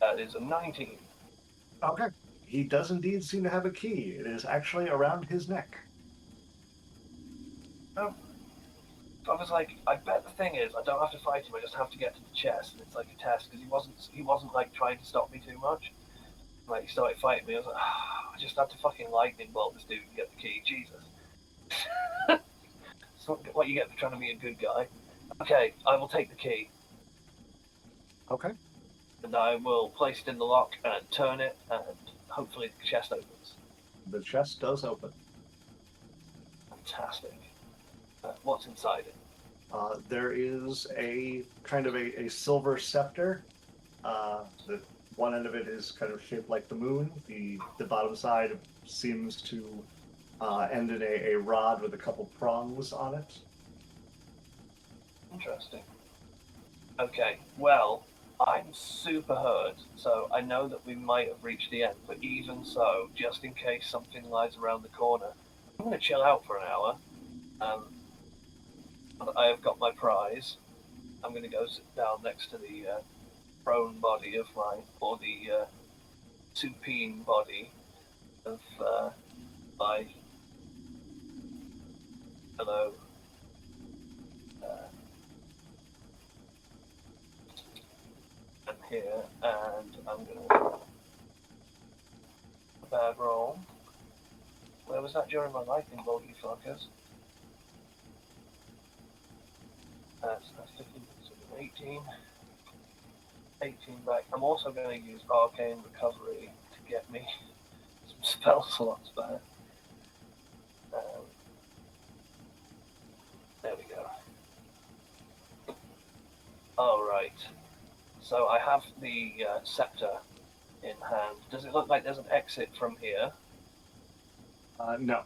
That is a 19. Okay. He does indeed seem to have a key. It is actually around his neck. Oh. I was like, I bet the thing is, I don't have to fight him. I just have to get to the chest, and it's like a test because he wasn't like trying to stop me too much. Like he started fighting me. I was like, I just had to fucking lightning bolt this dude and get the key. Jesus. It's not what you get for trying to be a good guy. Okay, I will take the key. Okay. And I will place it in the lock and turn it, and hopefully the chest opens. The chest does open. Fantastic. What's inside it? There is a kind of a silver scepter. The one end of it is kind of shaped like the moon. The bottom side seems to end in a rod with a couple prongs on it. Interesting. Okay, well, I'm super hurt, so I know that we might have reached the end, but even so, just in case something lies around the corner, I'm going to chill out for an hour. I have got my prize, I'm going to go sit down next to the prone body of mine, or the supine body of my fellow man here, and I'm going to bad roll. Where was that during my lightning bolt, you fuckers? That's 15, 18. 18 back. I'm also going to use Arcane Recovery to get me some spell slots back. There we go. Alright. So I have the scepter in hand. Does it look like there's an exit from here? No.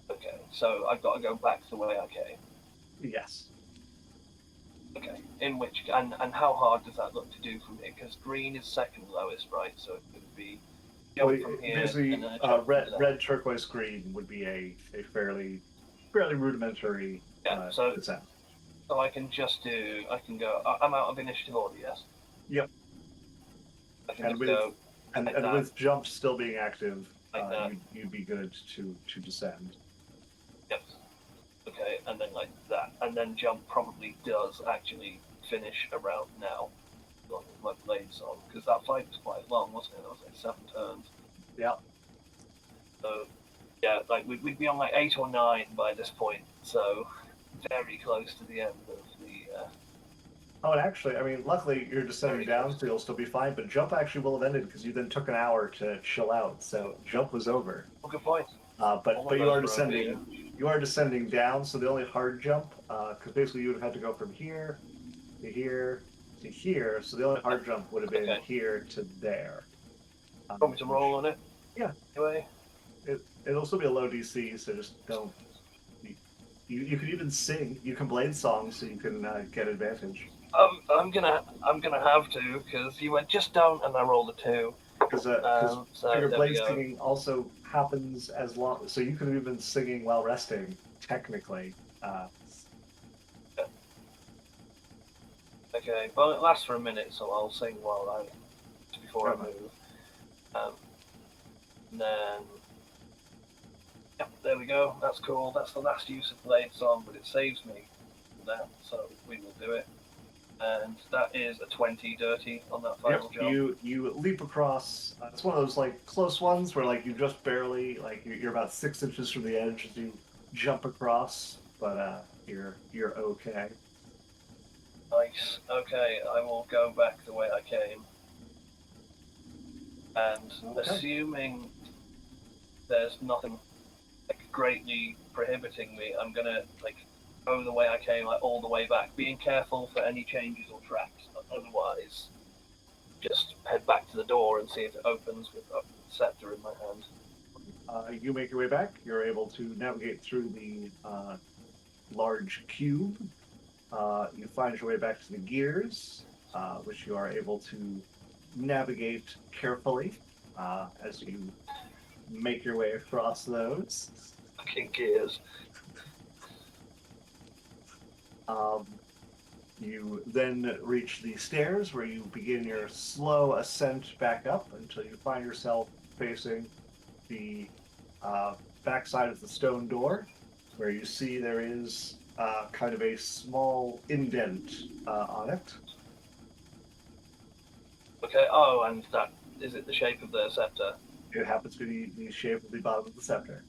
Okay, so I've got to go back the way I came. Yes. Okay, in which, and how hard does that look to do from here? Because green is second lowest, right? So it would be jump from here. Basically, and then a jump from there. red, turquoise, green would be a fairly rudimentary descent. So I can just do, I can go, I'm out of initiative order, yes? Yep. I can And just with go and like that. with jump still being active, Like you'd be good to descend. Yep. Okay, and then like that. And then jump probably does actually finish around now. As long as my blade's on. Because that fight was quite long, wasn't it? That was like 7 turns. Yeah. So, yeah, like we'd be on like 8 or 9 by this point. So, very close to the end of the. Oh, and actually, I mean, luckily you're descending down, so you'll still be fine. But jump actually will have ended because you then took an hour to chill out, so jump was over. Oh, good point. But you are descending. You are descending down, so the only hard jump, because basically you would have had to go from here to here to here. So the only hard jump would have been here to there. Want me to roll on it? Yeah. Anyway. It'll still be a low DC, so just don't. You can even sing. You can blade songs, so you can get advantage. I'm gonna have to, because you went just down and I rolled a 2. Because so your blade singing also happens as long, so you can even singing while resting technically. Okay, well it lasts for a minute, so I'll sing while before I move. And then yep, there we go. That's cool. That's the last use of blade song, but it saves me from that, so we will do it. And that is a 20 dirty on that final jump. You leap across. It's one of those like close ones where like you just barely you're about 6 inches from the edge as you jump across, but you're okay. Nice. Okay, I will go back the way I came. And assuming there's nothing like greatly prohibiting me, I'm gonna like go the way I came, like all the way back, being careful for any changes or traps. Otherwise, just head back to the door and see if it opens with a scepter in my hand. You make your way back. You're able to navigate through the large cube. You find your way back to the gears, which you are able to navigate carefully as you make your way across those. Fucking gears. You then reach the stairs where you begin your slow ascent back up until you find yourself facing the backside of the stone door, where you see there is kind of a small indent on it. Okay, oh, and that, is it the shape of the scepter? It happens to be the shape of the bottom of the scepter.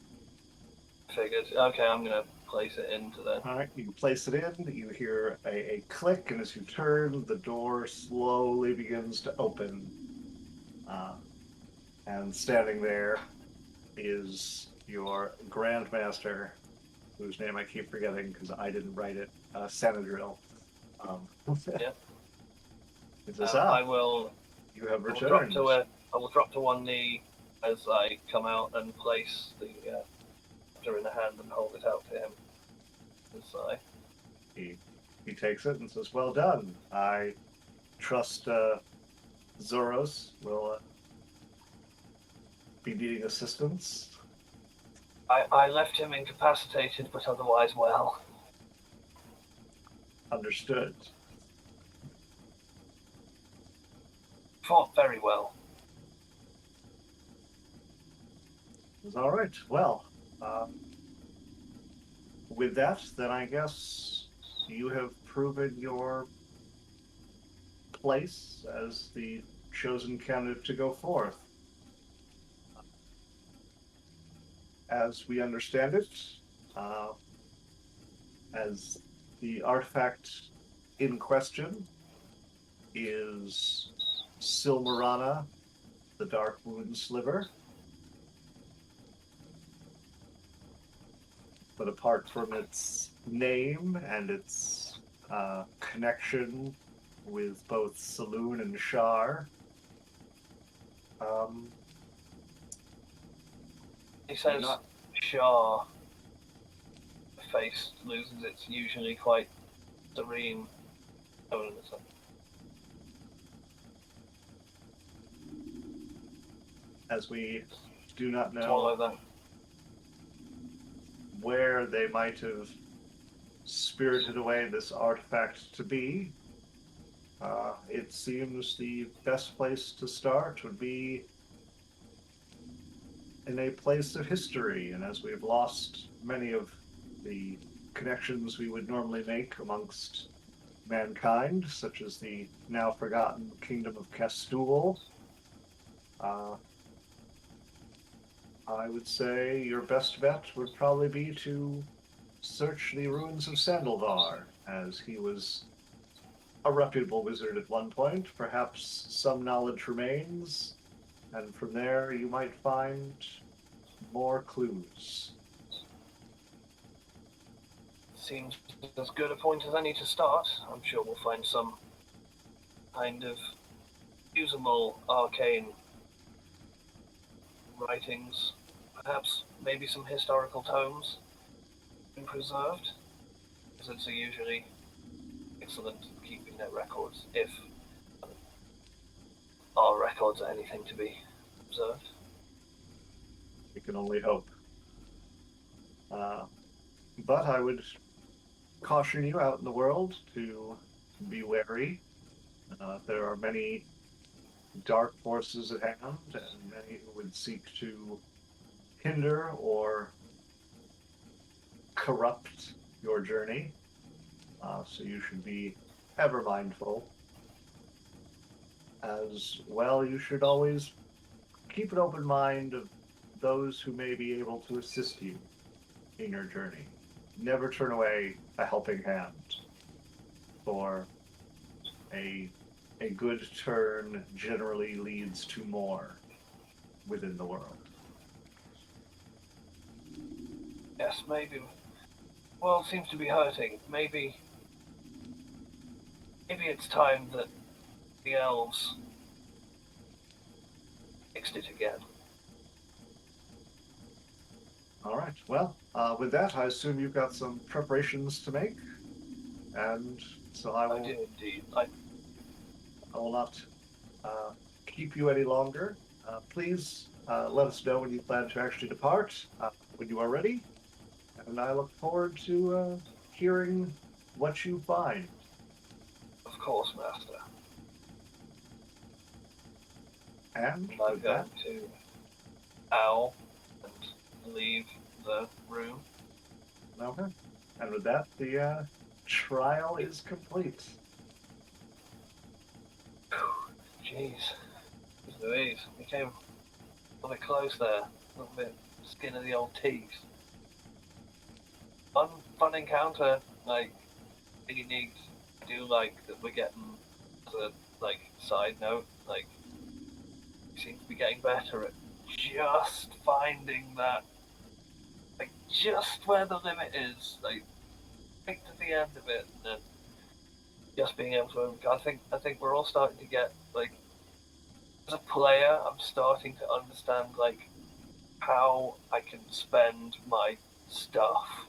Figured. Okay, I'm going to place it into there. All right, you place it in, you hear a click, and as you turn, the door slowly begins to open. And standing there is your Grandmaster, whose name I keep forgetting because I didn't write it, Sanadrill. Yeah. It says, you have returned. I will drop to one knee as I come out and place the scepter in a hand and hold it out to him. He takes it and says, "Well done. I trust Zoros will be needing assistance." I left him incapacitated, but otherwise well. Understood. Fought very well. All right. Well, with that, then I guess you have proven your place as the chosen candidate to go forth. As we understand it, uh, as the artifact in question is Silmarana, the Dark Moon Sliver. But apart from its name and its connection with both Saloon and Shar, He says not Shah face loses its usually quite serene tone. as we do not Swallow know that. where they might have spirited away this artifact to be. It seems the best place to start would be in a place of history, and as we've lost many of the connections we would normally make amongst mankind, such as the now forgotten kingdom of Castul, uh, I would say your best bet would probably be to search the ruins of Sandalvar, as he was a reputable wizard at one point. Perhaps some knowledge remains, and from there you might find more clues. Seems as good a point as any to start. I'm sure we'll find some kind of usable arcane writings, perhaps maybe some historical tomes been preserved. Wizards are usually excellent at keeping their records, if our records are anything to be observed. We can only hope. But I would caution you out in the world to be wary. There are many dark forces at hand, and many who would seek to hinder or corrupt your journey. So you should be ever mindful. As well, you should always keep an open mind of those who may be able to assist you in your journey. Never turn away a helping hand, for a good turn generally leads to more within the world. Yes, maybe. World seems to be hurting. Maybe it's time that the elves fixed it again. All right. Well, with that, I assume you've got some preparations to make, and so I do indeed. will not keep you any longer. Please let us know when you plan to actually depart, when you are ready, and I look forward to hearing what you find. Of course, Master. And I'm with going that, to owl and leave the room. okay. And with that, the trial is complete. Jeez. Louise, we came a little bit close there. A little bit skin of the old teeth. Fun encounter. Like, really neat. I do like that we're getting, as a side note, we seem to be getting better at just finding that, just where the limit is, right to the end of it, and then just being able to. I think we're all starting to get as a player, I'm starting to understand how I can spend my stuff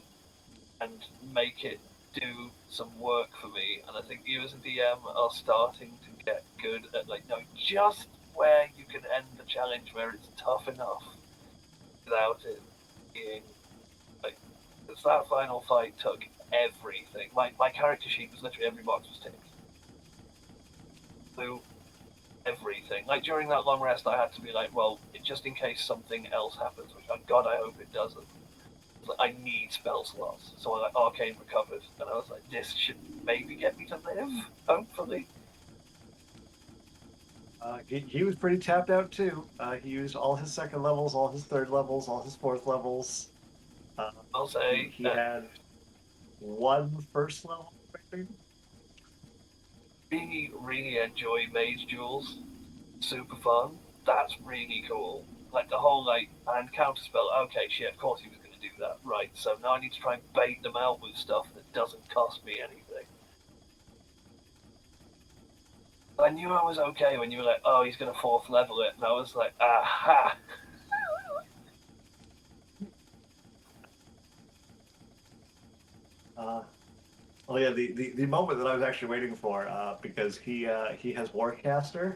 and make it do some work for me. And I think you as a DM are starting to get good at knowing just where you can end the challenge, where it's tough enough without it being because that final fight took everything. My character sheet was literally every box was ticked. So everything. Like during that long rest, I had to be like, well, just in case something else happens, which God, I hope it doesn't. I need spell slots, so I like arcane recovered, and I was like, this should maybe get me to live, hopefully. He was pretty tapped out too. He used all his second levels, all his third levels, all his fourth levels. Uh, I'll he, say he had one first level rating. really enjoy mage duels. Super fun. That's really cool. Like the whole like and counterspell. Okay, shit. Of course he was going to do that. Right. So now I need to try and bait them out with stuff that doesn't cost me anything. I knew I was okay when you were like, "Oh, he's going to fourth level it," and I was like, "Aha!" Oh yeah, the moment that I was actually waiting for, because he has Warcaster,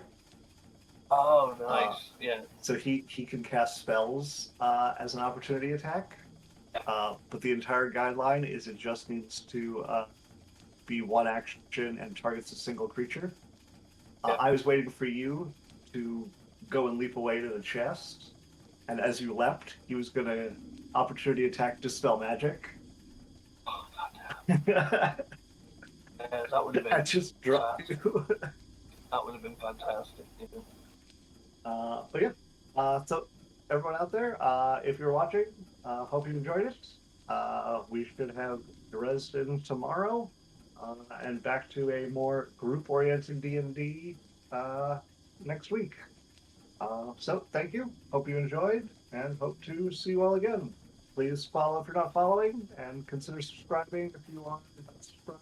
Oh, uh, nice. Yeah. so he can cast spells as an opportunity attack. But the entire guideline is it just needs to be one action and targets a single creature. Yeah. I was waiting for you to go and leap away to the chest, and as you leapt, he was going to opportunity attack Dispel Magic. Oh, goddamn. I That would have been just dropped fast. you. That would have been fantastic. You know? But yeah, so everyone out there, if you're watching, hope you enjoyed it. We should have Dresden tomorrow, and back to a more group-oriented D&D next week. So thank you. Hope you enjoyed, and hope to see you all again. Please follow if you're not following, and consider subscribing if you are not subscribing.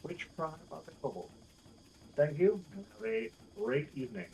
Twitch Prime available. Thank you, and have a great evening.